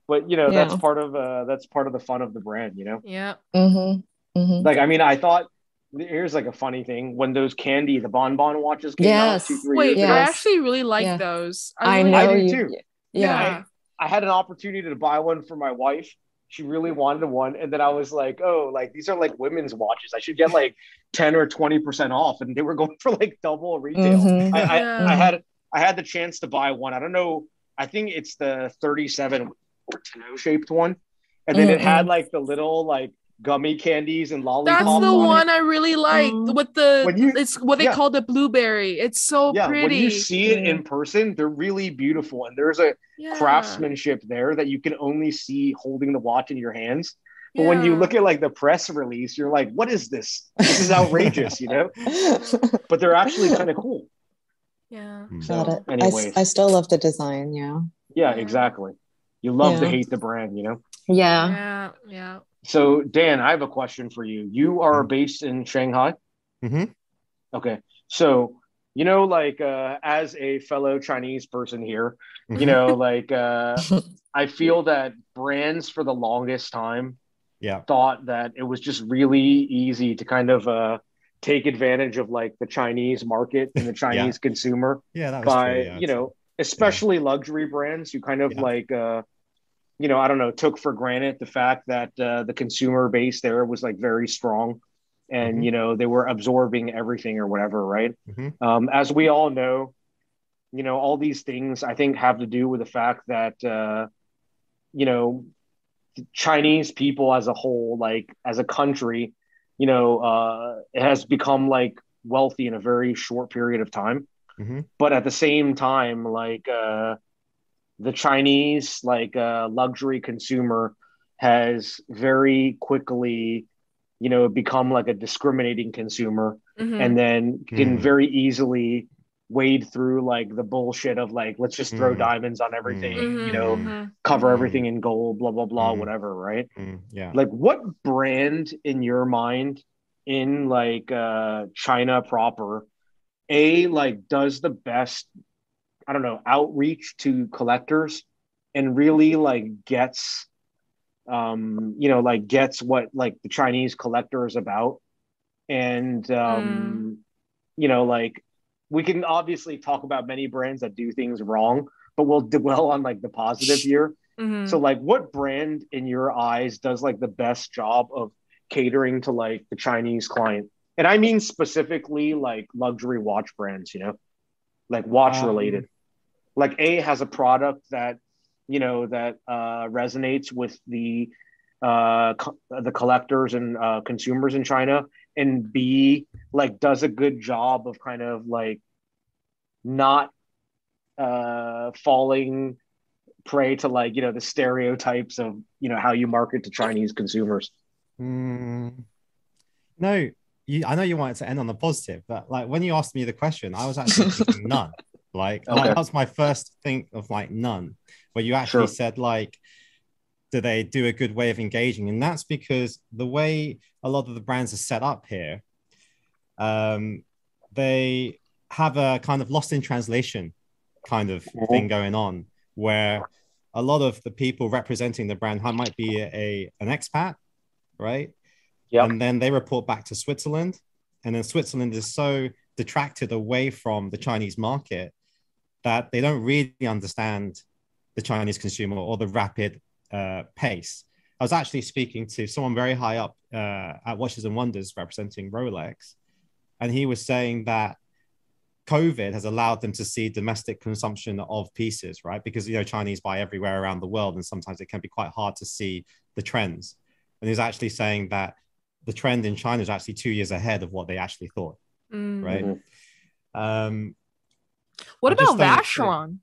but you know, that's part of the fun of the brand, you know. Like, I mean, I thought, here's like a funny thing, when those the bonbon watches came out 2-3 years ago. I actually really like those. I I know do you too. I had an opportunity to buy one for my wife. She really wanted one, and then I was like, oh, like these are like women's watches, I should get like 10 or 20% off, and they were going for like double retail. I had the chance to buy one. I don't know, I think it's the 37 shaped one, and then it had like the little like gummy candies and lollipops. That's the one I really like. With the it's what they call the blueberry. It's so pretty. When you see it in person, they're really beautiful, and there's a craftsmanship there that you can only see holding the watch in your hands. But when you look at like the press release, you're like, what is this? This is outrageous, you know? But they're actually kind of cool. Got it. Anyways, I still love the design. Yeah, exactly. You love to hate the brand, you know? Yeah. So, Dan, I have a question for you. You are based in Shanghai? Okay. So, you know, like, as a fellow Chinese person here, you know, like, I feel that brands for the longest time thought that it was just really easy to kind of take advantage of like the Chinese market and the Chinese consumer by, you know, especially luxury brands who kind of like, you know, I don't know, took for granted the fact that the consumer base there was like very strong, and, you know, they were absorbing everything or whatever, right? As we all know, you know, all these things I think have to do with the fact that, you know, Chinese people as a whole, like as a country, you know, it has become like wealthy in a very short period of time. But at the same time, like, the Chinese like luxury consumer has very quickly, you know, become like a discriminating consumer, and then can very easily wade through like the bullshit of like, let's just throw diamonds on everything, you know, cover everything in gold, blah, blah, blah, whatever, right? Like, what brand in your mind in like China proper, like does the best, I don't know, outreach to collectors and really like gets, you know, like gets what like the Chinese collector is about? And, you know, like we can obviously talk about many brands that do things wrong, but we'll dwell on like the positive here. So like, what brand in your eyes does like the best job of catering to like the Chinese client? And I mean specifically like luxury watch brands, you know, like watch related. Like has a product that, you know, that resonates with the the collectors and consumers in China, and B, like does a good job of kind of like not falling prey to like the stereotypes of how you market to Chinese consumers. No, I know you wanted to end on a positive, but like when you asked me the question, I was actually thinking none. Like that was my first think of like none, where you actually said like, do they do a good way of engaging? And that's because the way a lot of the brands are set up here, they have a kind of lost in translation kind of thing going on, where a lot of the people representing the brand might be an expat, right? Yep. And then they report back to Switzerland. And then Switzerland is so detracted away from the Chinese market that they don't really understand the Chinese consumer or the rapid pace. I was actually speaking to someone very high up at Watches and Wonders representing Rolex. And he was saying that COVID has allowed them to see domestic consumption of pieces, right? Because, Chinese buy everywhere around the world, and sometimes it can be quite hard to see the trends. And he's actually saying that the trend in China is actually 2 years ahead of what they actually thought, right? What about Vacheron?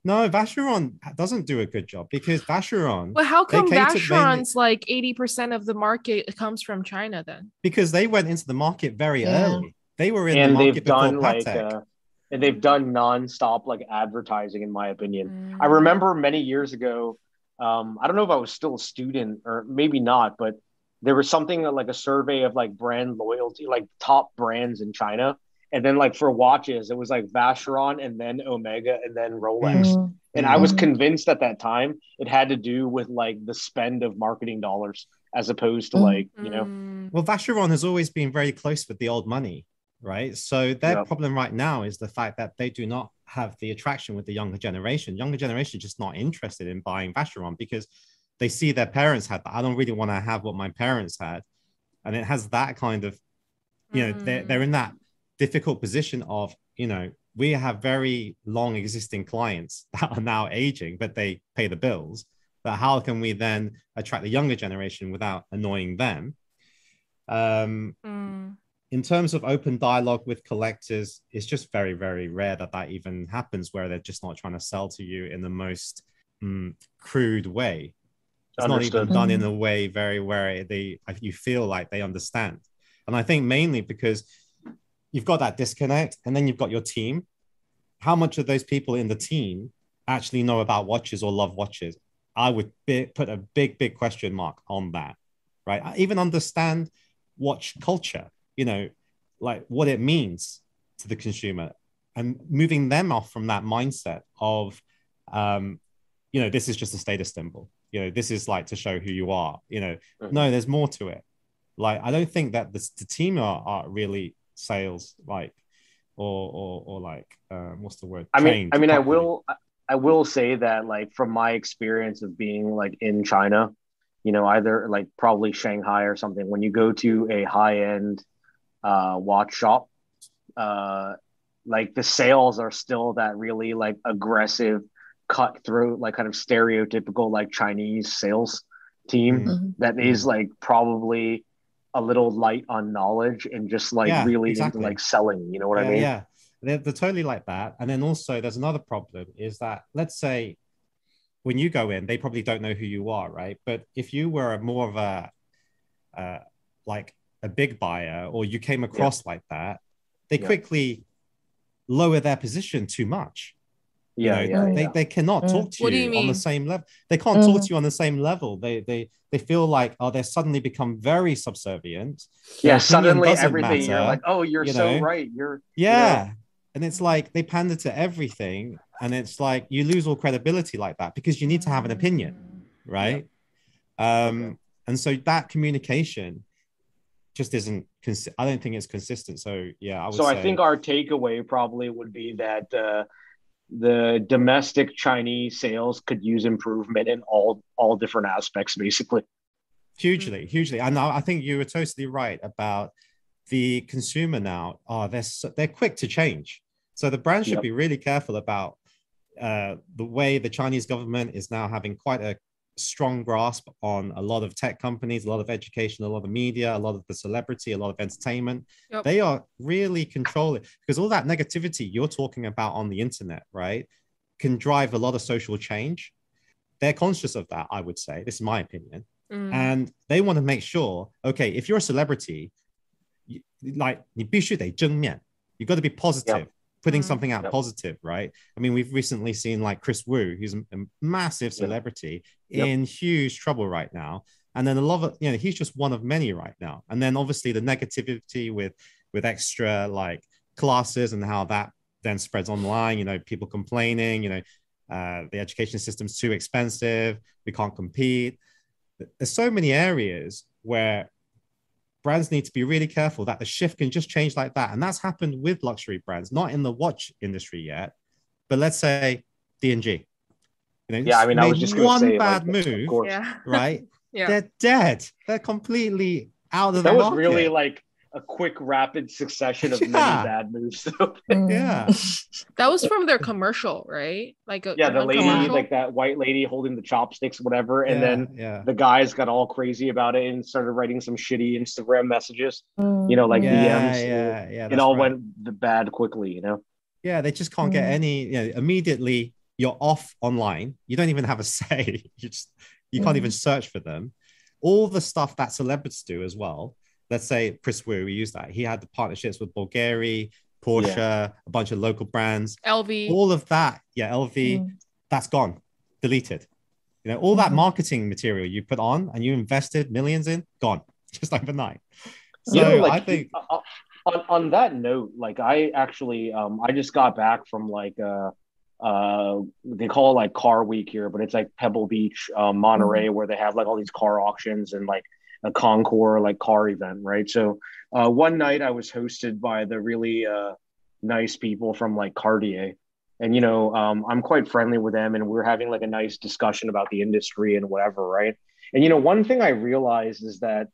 No, Vacheron doesn't do a good job because Vacheron... Well, how come Vacheron's like 80% of the market comes from China then? Because they went into the market very early. They were in the market before Patek. And they've done nonstop like advertising, in my opinion. I remember many years ago, I don't know if I was still a student or maybe not, but there was something like a survey of like brand loyalty, like top brands in China. And then like for watches, it was like Vacheron and then Omega and then Rolex. And I was convinced at that time it had to do with like the spend of marketing dollars as opposed to like, Well, Vacheron has always been very close with the old money, right? So their problem right now is the fact that they do not have the attraction with the younger generation. Younger generation is just not interested in buying Vacheron because they see their parents had that. I don't really want to have what my parents had. And it has that kind of, they're in that difficult position of, we have very long existing clients that are now aging, but they pay the bills. But how can we then attract the younger generation without annoying them? In terms of open dialogue with collectors, it's just very, very rare that even happens, where they're just not trying to sell to you in the most crude way. It's not even done in a way where you feel like they understand. And I think mainly because you've got that disconnect, and then you've got your team. How much of those people in the team actually know about watches or love watches? I would put a big, big question mark on that, right? I even understand watch culture, like what it means to the consumer, and moving them off from that mindset of, this is just a status symbol. This is like to show who you are. No, there's more to it. Like, I don't think that the team are really sales, like, or like, what's the word? I mean, I will say that, like, from my experience of being like in China, either like probably Shanghai or something, when you go to a high-end watch shop, like the sales are still that really like aggressive, cutthroat, like kind of stereotypical like Chinese sales team that is like probably a little light on knowledge and just like really into like selling, you know what I mean? Yeah, they're totally like that. And then also there's another problem is that, let's say when you go in, they probably don't know who you are, right? But if you were more of like a big buyer, or you came across like that, they quickly lower their position too much. They cannot talk to you on the same level. They can't talk to you on the same level. They feel like, they're suddenly become very subservient. Suddenly everything matter, you're like, you're so right. And it's like they pander to everything, and it's like you lose all credibility like that because you need to have an opinion, right? And so that communication just isn't. I don't think it's consistent. So I would. So I think our takeaway probably would be that the domestic Chinese sales could use improvement in all different aspects, basically. Hugely. And I think you were totally right about the consumer now. They're quick to change. So the brand should be really careful about the way the Chinese government is now having quite a strong grasp on a lot of tech companies, a lot of education, a lot of media, a lot of the celebrity, a lot of entertainment. Yep. They are really controlling, because all that negativity you're talking about on the internet, right, can drive a lot of social change. They're conscious of that, I would say. This is my opinion. And they want to make sure, okay, if you're a celebrity, like, 你必须得正面, you've got to be positive, putting something out positive, right? I mean, we've recently seen like Chris Wu, who's a massive celebrity in huge trouble right now. And then a lot of, he's just one of many right now. And then obviously the negativity with extra like classes and how that then spreads online, people complaining, the education system's too expensive, we can't compete. There's so many areas where brands need to be really careful that the shift can just change like that. And that's happened with luxury brands, not in the watch industry yet, but let's say D&G. I was just going to say, one bad move, right? They're dead. They're completely out of the market. That was really like a quick, rapid succession of many bad moves. That was from their commercial, right? Like the lady, commercial? Like that white lady holding the chopsticks, whatever. And then the guys got all crazy about it and started writing some shitty Instagram messages, like DMs. It all went bad quickly, Yeah, they just can't get any, immediately you're off online. You don't even have a say. You can't even search for them. All the stuff that celebrities do as well. Let's say Chris Wu, we use that. He had the partnerships with Bulgari, Porsche, a bunch of local brands. LV. All of that, LV, that's gone, deleted. All that marketing material you put on and you invested millions in, gone, just overnight. So I think... On that note, like I actually, I just got back from like, they call it like Car Week here, but it's like Pebble Beach, Monterey, where they have like all these car auctions and like a Concours like car event, right? So one night I was hosted by the really nice people from like Cartier, and I'm quite friendly with them, and we're having like a nice discussion about the industry and whatever, right? And one thing I realized is that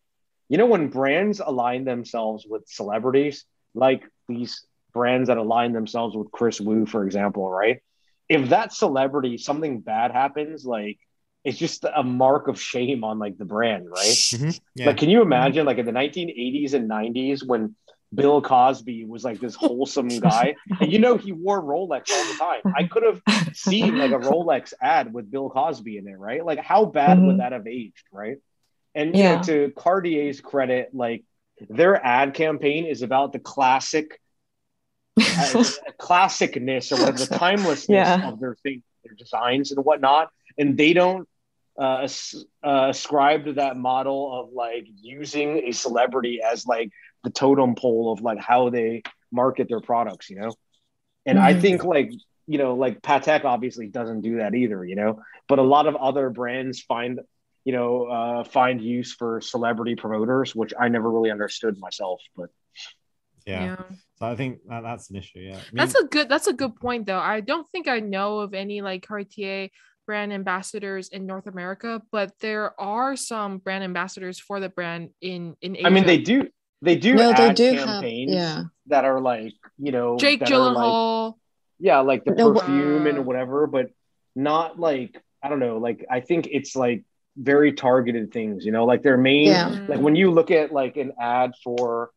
when brands align themselves with celebrities, like these brands that align themselves with Chris Wu, for example, right? If that celebrity, something bad happens, like it's just a mark of shame on like the brand, right? Like, can you imagine like in the 1980s and 90s when Bill Cosby was like this wholesome guy, and he wore Rolex all the time. I could have seen like a Rolex ad with Bill Cosby in it, right? Like how bad would that have aged, right? And to Cartier's credit, like their ad campaign is about the classicness or whatever, the timelessness of their thing, their designs and whatnot, and they don't ascribe to that model of like using a celebrity as like the totem pole of like how they market their products, and I think like like Patek obviously doesn't do that either, but a lot of other brands find use for celebrity promoters, which I never really understood myself, but so I think that's an issue. That's a good point though. I don't think I know of any like Cartier brand ambassadors in North America, but there are some brand ambassadors for the brand in Asia. I mean, they do ad campaigns that are like Jake Gyllenhaal, like the perfume and whatever, but not like, I don't know, like I think it's like very targeted things, like their main like when you look at like an ad for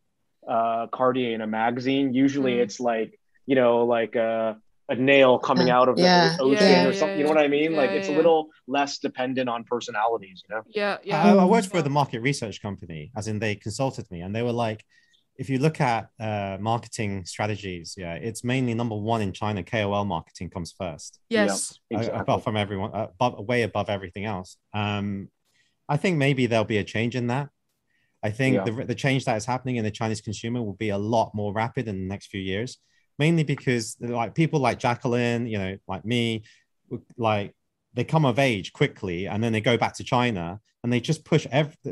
Cartier in a magazine, usually it's like like a nail coming out of the ocean or something, you know what I mean? It's a little less dependent on personalities, I worked for the market research company, as in they consulted me, and they were like, if you look at marketing strategies, it's mainly number one in China. KOL marketing comes first. Yes, exactly. Apart from everyone, way above everything else. I think maybe there'll be a change in that. I think the change that is happening in the Chinese consumer will be a lot more rapid in the next few years, mainly because like people like Jacqueline, like me, like they come of age quickly and then they go back to China and they just push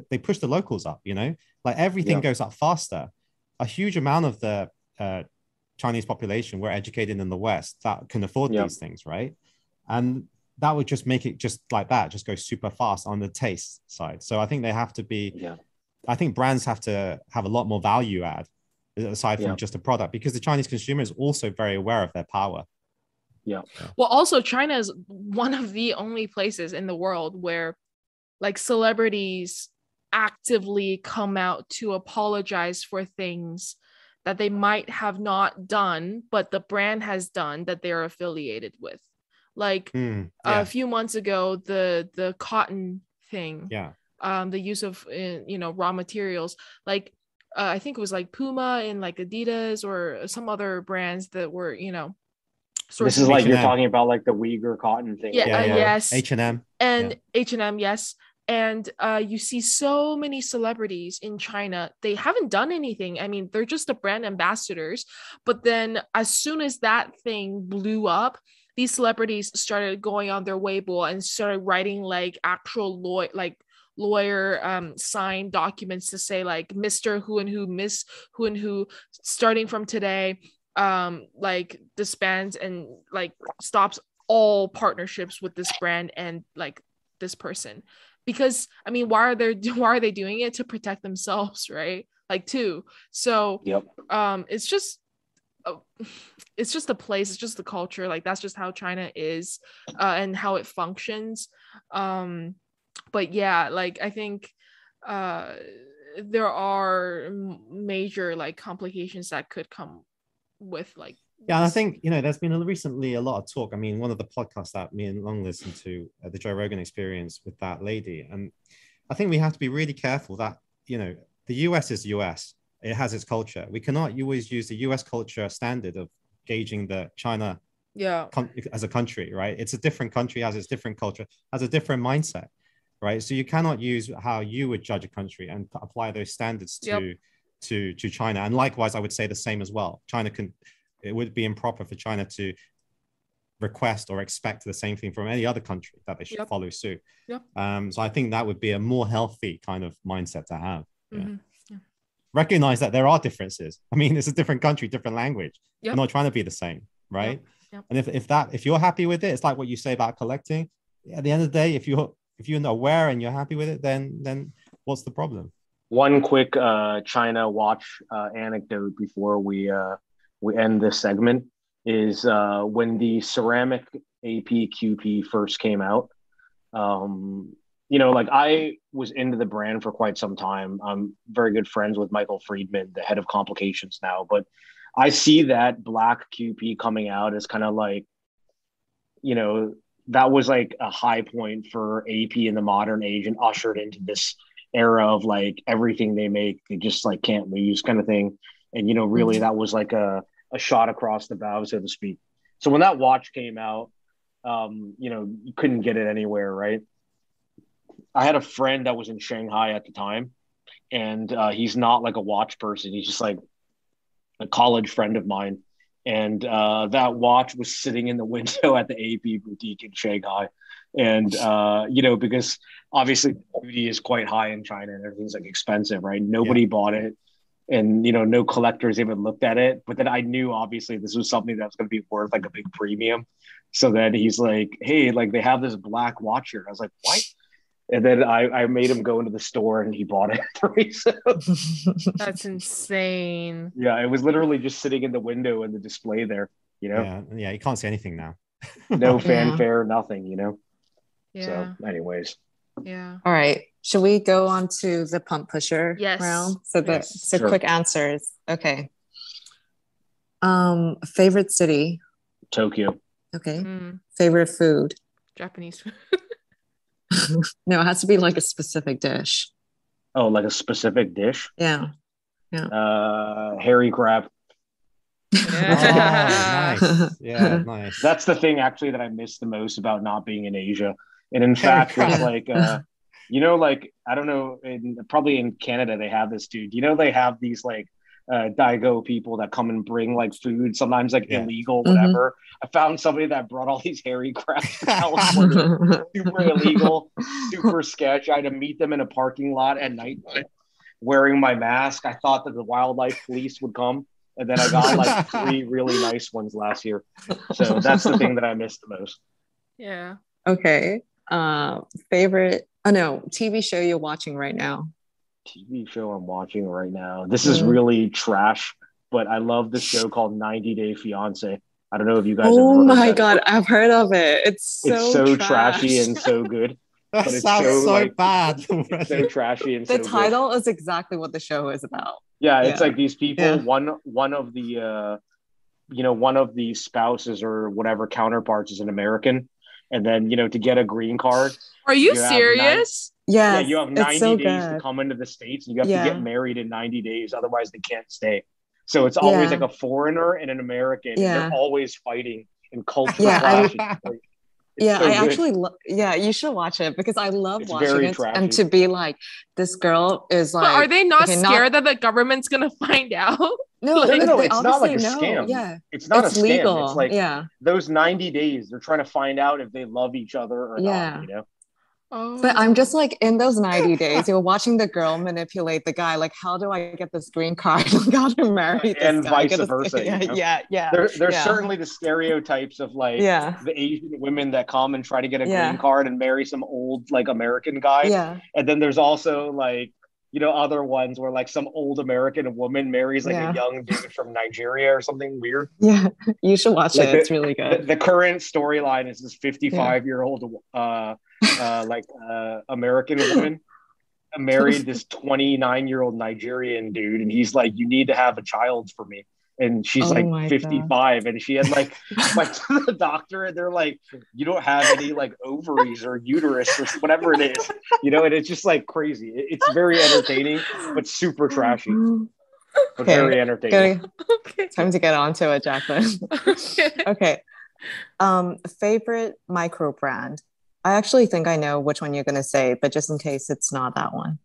they push the locals up, like everything goes up faster. A huge amount of the Chinese population were educated in the West that can afford these things, right? And that would just make it just like that, just go super fast on the taste side. So I think they have to be, I think brands have to have a lot more value add aside from just a product, because the Chinese consumer is also very aware of their power. Well, also China is one of the only places in the world where like celebrities actively come out to apologize for things that they might have not done, but the brand has done that they're affiliated with. Like a few months ago, the cotton thing, the use of raw materials, like I think it was like Puma and like Adidas or some other brands that were this is like H&M. You're talking about like the Uyghur cotton thing. Yes, H&M and H&M, yes. And you see so many celebrities in China, they haven't done anything. I mean, they're just the brand ambassadors. But then as soon as that thing blew up, these celebrities started going on their Weibo and started writing like actual lawyer signed documents to say like Mr. Who and Who, Miss Who and Who, starting from today, like disbands and like stops all partnerships with this brand and like this person. Because I mean, why are they doing it? To protect themselves, right? Like too. So it's just the place, it's just the culture, like that's just how China is and how it functions. But yeah, like I think there are major like complications that could come with like I think there's been recently a lot of talk. I mean, one of the podcasts that me and Long listened to, the Joe Rogan Experience with that lady, and I think we have to be really careful that the US is US. It has its culture. We cannot always use the US culture standard of gauging the China as a country, right? It's a different country, has its different culture, has a different mindset, right? So you cannot use how you would judge a country and apply those standards to China. And likewise, I would say the same as well. It would be improper for China to request or expect the same thing from any other country, that they should follow suit. So I think that would be a more healthy kind of mindset to have. Recognize that there are differences. I mean, it's a different country, different language. We're not trying to be the same, right? And if you're happy with it, it's like what you say about collecting. At the end of the day, if you're aware and you're happy with it, then what's the problem? One quick China watch anecdote before we end this segment is when the ceramic AP-QP first came out. Like I was into the brand for quite some time. I'm very good friends with Michael Friedman, the head of Complications now, but I see that black QP coming out as kind of like, that was like a high point for AP in the modern age and ushered into this era of like everything they make, they just like can't lose kind of thing. And, really that was like a shot across the bow, so to speak. So when that watch came out, you couldn't get it anywhere, right? I had a friend that was in Shanghai at the time, and he's not like a watch person. He's just like a college friend of mine. And that watch was sitting in the window at the AP boutique in Shanghai. And, because obviously beauty is quite high in China and everything's like expensive, right? Nobody bought it. And, no collectors even looked at it. But then I knew, obviously, this was something that was going to be worth like a big premium. So then he's like, hey, like they have this black watch here. I was like, what? And then I made him go into the store and he bought it for me. So. That's insane. Yeah, it was literally just sitting in the window in the display there, Yeah, you can't see anything now. No fanfare, nothing, Yeah. So anyways. Yeah. All right. Should we go on to the pump pusher round? So quick answers. Okay. Favorite city? Tokyo. Okay. Favorite food? Japanese food. No, it has to be like a specific dish. Oh, like a specific dish? Yeah. Hairy crab. Yeah. Oh, nice. Yeah, nice. That's the thing actually that I miss the most about not being in Asia. And in fact, it's like like I don't know, probably in Canada they have this, dude. They have these like Daigo people that come and bring like food, sometimes like illegal, whatever. I found somebody that brought all these hairy crabs from California. Super illegal, super sketch. I had to meet them in a parking lot at night wearing my mask. I thought that the wildlife police would come, and then I got like 3 really nice ones last year. So that's the thing that I miss the most. Yeah. Okay. Favorite TV show you're watching right now? TV show I'm watching right now. This is really trash, but I love this show called 90 Day Fiance. I don't know if you guys have Oh heard my of God, I've heard of it. It's so trashy and so good. That but it's sounds so like bad. it's so trashy and The so title good. is exactly what the show is about. Yeah, it's Yeah. like these people. Yeah. One of the one of the spouses or whatever counterparts is an American, and then to get a green card, Are you you have serious? yeah, Yes, you have it's 90 so days to good. come into the States, and you have to get Yeah. married in 90 days, otherwise they can't stay. So it's always Yeah. like a foreigner and an American, and they're Yeah. always fighting and culture Yeah, clash. It's Yeah, so I good. actually, yeah, you should watch it because I love It's watching very it. And trashy. to be like, this girl is But are like, they not okay, scared that the government's gonna find out? No, No, they it's not like obviously a know. scam. Yeah, It's not a it's scam. It's legal. like Yeah, those 90 days, they're trying to find out if they love each other or not, yeah. Oh. But I'm just like, in those 90 days, you're watching the girl manipulate the guy. Like, how do I get this green card? Like, how to marry this and guy? vice versa. Yeah. There's Yeah. certainly the stereotypes of like Yeah. the Asian women that come and try to get a green Yeah. card and marry some old like American guy. Yeah. And then there's also like other ones where like some old American woman marries like a Yeah. young dude from Nigeria or something weird. Yeah. You should watch Like it. It's really good. the current storyline is this 55-year-old American woman married this 29-year-old Nigerian dude, and he's like, you need to have a child for me. And she's Oh like my 55, and she had like went to the doctor, and they're like, you don't have any like ovaries or uterus or whatever it is, and it's just like crazy. It's very entertaining, but super trashy, but very entertaining. Okay. Time to get on to it, Jacqueline. Okay. Favorite micro brand. I actually think I know which one you're going to say, but just in case it's not that one.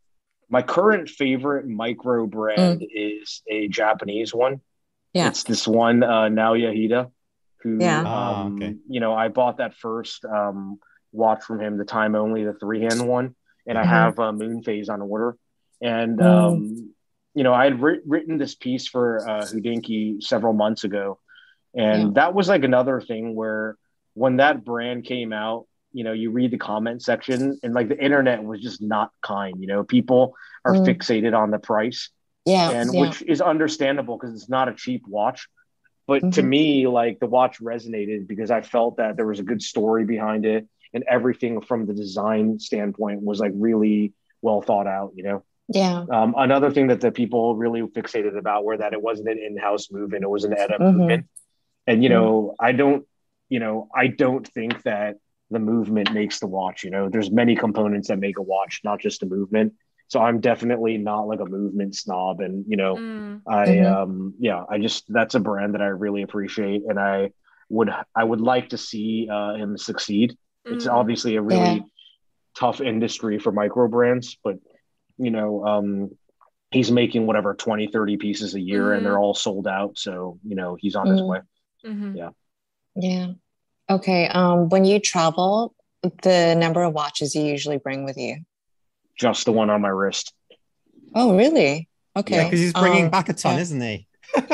My current favorite micro brand is a Japanese one. Yeah. It's this one, Naoya Hida, who, okay. I bought that first watch from him, the time only, the 3-hand one. And I Mhm. have Moon Phase on order. And, I had written this piece for Junkie several months ago. And that was like another thing where when that brand came out, you read the comment section and like the internet was just not kind. People are fixated on the price. Yeah. And which is understandable because it's not a cheap watch. But to me, like the watch resonated because I felt that there was a good story behind it and everything from the design standpoint was like really well thought out, Yeah. Another thing that the people really fixated about were that it wasn't an in-house movement, it was an edit movement. And, I don't think that the movement makes the watch. There's many components that make a watch, not just a movement. So I'm definitely not like a movement snob. And, I just, that's a brand that I really appreciate. And I would like to see him succeed. It's obviously a really tough industry for micro brands, but, he's making whatever 20, 30 pieces a year and they're all sold out. So, he's on his way. Yeah. Yeah. Okay. When you travel, the number of watches you usually bring with you? Just the one on my wrist. Oh, really? Okay. Yeah, because he's bringing back a ton, isn't he?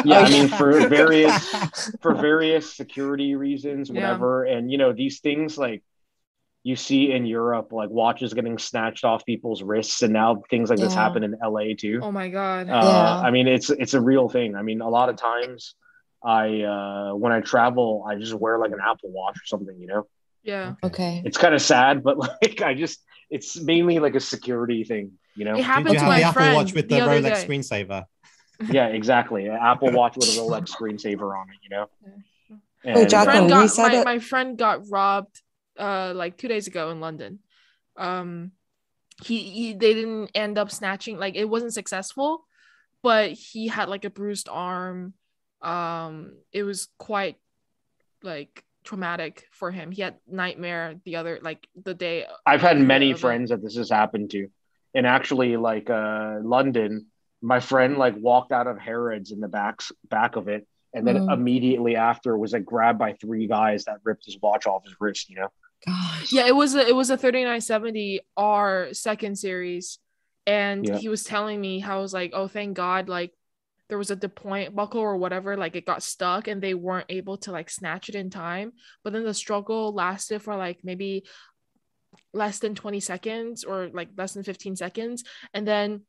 Yeah, I mean, for various security reasons, whatever. And these things like you see in Europe, like watches getting snatched off people's wrists, and now things like this happen in LA too. Oh my God. I mean, it's a real thing. I mean, a lot of times when I travel, I just wear like an Apple Watch or something, Yeah. Okay. It's kind of sad, but like it's mainly like a security thing, It happened Did you to have my the Apple friend Watch with the other Rolex day. screensaver? Yeah, exactly. An Apple Watch with a Rolex screensaver on it, And, Wait, Jacqueline, you said that my friend got robbed like 2 days ago in London. They didn't end up snatching, like it wasn't successful, but he had like a bruised arm. It was quite like traumatic for him. He had nightmare the day. I've had many friends that this has happened to. And actually like London, my friend like walked out of Harrods in the back of it, and then immediately after was like grabbed by 3 guys that ripped his watch off his wrist, Gosh. Yeah, it was a 3970 R second series, and he was telling me how I was like, oh, thank God, like there was a deployment buckle or whatever, like it got stuck and they weren't able to like snatch it in time. But then the struggle lasted for like maybe less than 20 seconds or like less than 15 seconds, and then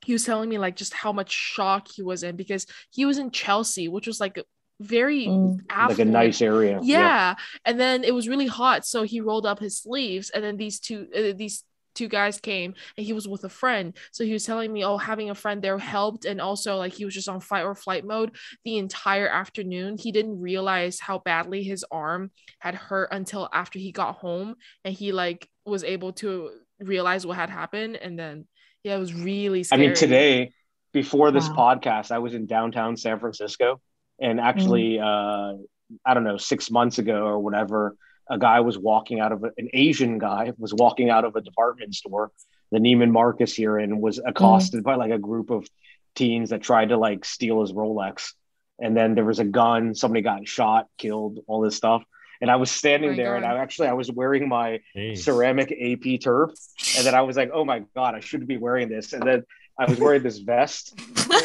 he was telling me like just how much shock he was in because he was in Chelsea, which was like very like a nice area. Yeah. And then it was really hot, so he rolled up his sleeves, and then these two guys came, and he was with a friend. So he was telling me, oh, having a friend there helped, and also like he was just on fight or flight mode the entire afternoon. He didn't realize how badly his arm had hurt until after he got home, and he like was able to realize what had happened. And then it was really scary. I mean, today before this podcast, I was in downtown San Francisco, and actually I don't know, 6 months ago or whatever, a guy was walking out of an Asian guy was walking out of a department store, the Neiman Marcus here, and was accosted by like a group of teens that tried to like steal his Rolex. And then there was a gun, somebody got shot, killed, all this stuff. And I was standing there, and I was wearing my ceramic AP turf. And then I was like, oh my God, I shouldn't be wearing this. And then I was wearing this vest,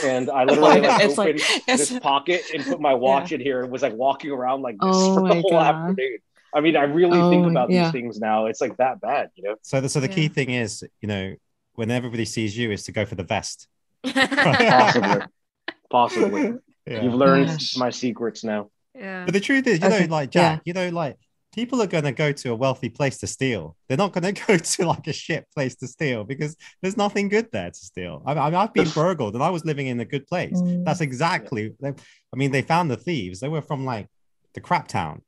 and I literally opened this pocket and put my watch in here, and was like walking around like this for the whole afternoon. I mean, I really think about these things now. It's like that bad, you know? So the key thing is, you know, when everybody sees you, is to go for the vest. Possibly. Yeah. You've learned my secrets now. Yeah. But the truth is, you know, like Jack, you know, like people are going to go to a wealthy place to steal. They're not going to go to like a shit place to steal, because there's nothing good there to steal. I mean, I've been burgled, and I was living in a good place. That's exactly. I mean, they found the thieves. They were from like the crap part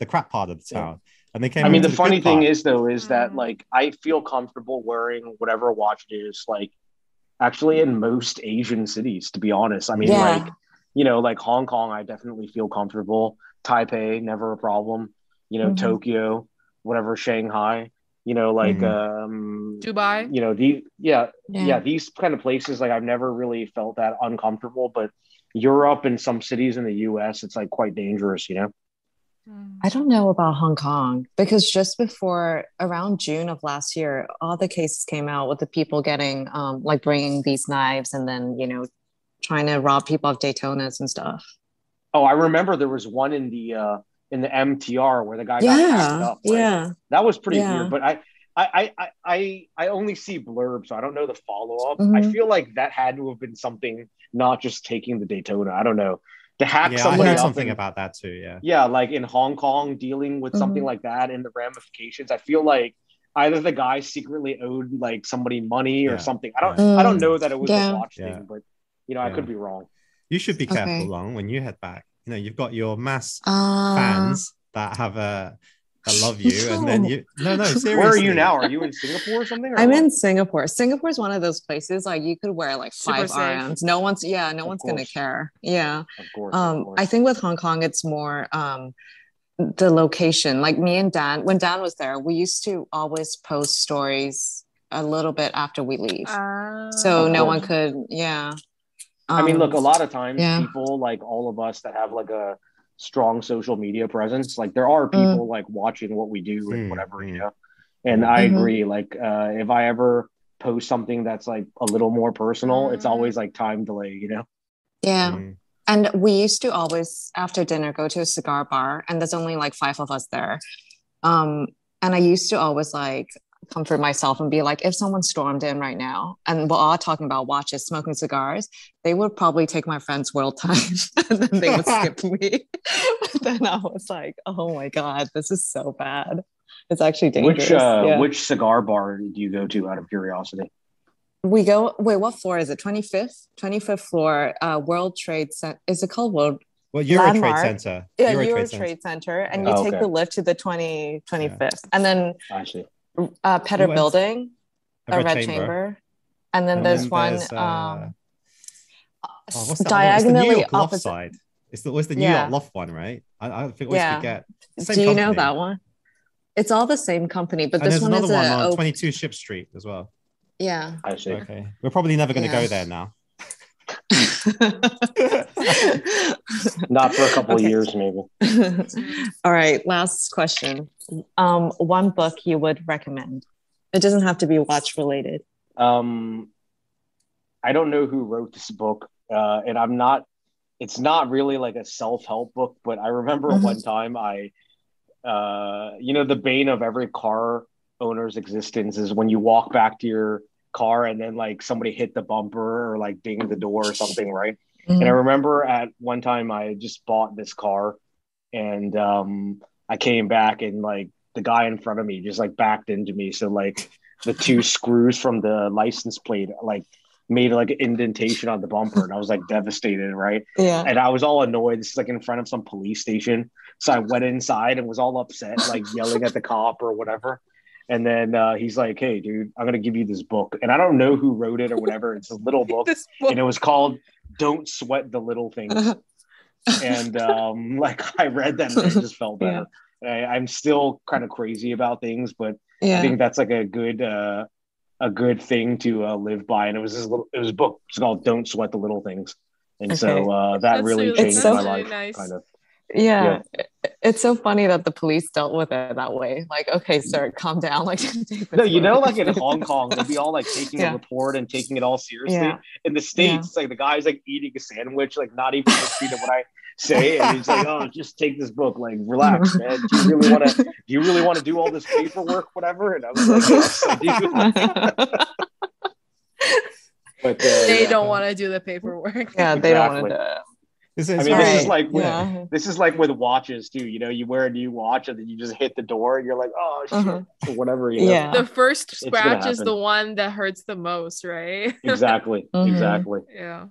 of the town. And they came. I mean, the funny thing is that like I feel comfortable wearing whatever watch it is, like actually in most Asian cities, to be honest. I mean, like, you know, like Hong Kong, I definitely feel comfortable. Taipei, never a problem. You know, Tokyo, whatever, Shanghai, you know, like Dubai. You know, these kind of places, like I've never really felt that uncomfortable. But Europe and some cities in the US, it's like quite dangerous, you know. I don't know about Hong Kong, because just before around June of last year, all the cases came out with the people getting like bringing these knives and then, you know, trying to rob people of Daytonas and stuff. Oh, I remember there was one in the MTR where the guy got packed up. Right? Yeah, that was pretty weird. But I only see blurbs, so I don't know the follow up. I feel like that had to have been something, not just taking the Daytona. I don't know. To hack somebody I heard something about that too. Yeah, like in Hong Kong, dealing with something like that and the ramifications. I feel like either the guy secretly owed like somebody money or something. I don't know that it was a watch thing, but you know, I could be wrong. You should be careful, Long, when you head back. You know, you've got your mass fans that have that love you, and then you no seriously. Where are you now? Are you in Singapore or something? I'm in Singapore. Singapore is one of those places like you could wear like 5 RMs. No one's gonna care. Yeah. Of course. I think with Hong Kong it's more the location. Like me and Dan, when Dan was there, we used to always post stories a little bit after we leave. So no one could, I mean, look, a lot of times people like all of us that have like a strong social media presence, like there are people like watching what we do and whatever, you know. And I agree, like if I ever post something that's like a little more personal, it's always like time delay, you know. And we used to always after dinner go to a cigar bar, and there's only like 5 of us there, and I used to always like comfort myself and be like, if someone stormed in right now and we're all talking about watches, smoking cigars, they would probably take my friend's world time and then they would skip me. But then I was like, oh my God, this is so bad. It's actually dangerous. Which cigar bar do you go to out of curiosity? We go, what floor is it? 25th floor, World Trade Center. Is it called World? Well, Euro Trade Center. Yeah, Euro Trade Center. And you take the lift to the 25th. And then I see. Petter Building, a red chamber. And then there's one diagonally opposite. Side. It's the New York Loft one, right? I think we forget. Do you know that one? It's all the same company, but this one is another one on 22 Ship Street as well. Yeah. I see. Okay. We're probably never going to go there now. Not for a couple of years, maybe. All right. Last question. One book you would recommend. It doesn't have to be watch related. I don't know who wrote this book, and it's not really like a self-help book, but I remember one time the bane of every car owner's existence is when you walk back to your car and then like somebody hit the bumper or like ding the door or something, right? And I remember at one time I just bought this car, and I came back, and like the guy in front of me just like backed into me. So like the two screws from the license plate like made like an indentation on the bumper, and I was like devastated, right? Yeah. And I was all annoyed. This is like in front of some police station. So I went inside and was all upset, like yelling at the cop or whatever. And then he's like, "Hey, dude, I'm gonna give you this book." And I don't know who wrote it or whatever. It's a little book, and it was called "Don't Sweat the Little Things." And like I read that and I just felt better. I'm still kind of crazy about things, but I think that's like a good thing to live by. And it was a book. It's called "Don't Sweat the Little Things," and so that really changed my life. Nice. Kind of. Yeah. It's so funny that the police dealt with it that way. Like, okay, sir, calm down. Like, no, you know, like in Hong Kong, they'll be all like taking a report and taking it all seriously. In the States, it's like the guy's like eating a sandwich, like not even listening to what I say, and he's like, "Oh, just take this book, like relax, man. Do you really want to do all this paperwork, whatever?" And I was like, "Yes, I do." But they don't want to do the paperwork. Yeah, they don't want to do it. This is like with watches too. You know, you wear a new watch and then you just hit the door and you're like, "Oh shit," or whatever. You know? Yeah. The first scratch is the one that hurts the most, right? Exactly. Exactly. Yeah.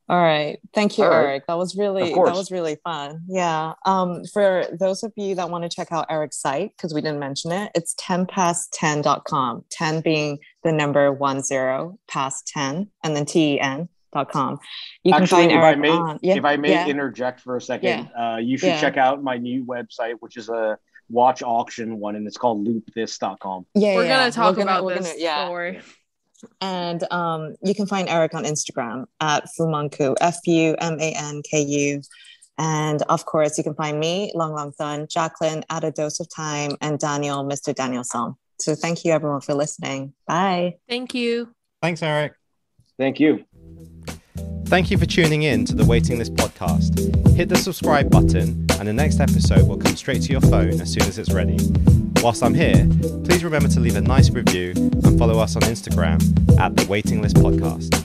All right. Thank you, Eric. That was really fun. Yeah. For those of you that want to check out Eric's site, because we didn't mention it, it's 10past10.com. 10 being the number 10, past 10, and then TEN.com. You can find Eric if I may interject for a second, you should check out my new website, which is a watch auction one, and it's called loupethis.com. We're gonna talk about this. Don't worry. And you can find Eric on Instagram at Fumanku, FUMANKU. And of course, you can find me, Long Thun, Jacqueline, At a Dose of Time, and Daniel, Mr. Daniel Song. So thank you, everyone, for listening. Bye. Thank you. Thanks, Eric. Thank you. Thank you for tuning in to the Waiting List podcast. Hit the subscribe button and the next episode will come straight to your phone as soon as it's ready. Whilst I'm here, please remember to leave a nice review and follow us on Instagram at the Waiting List podcast.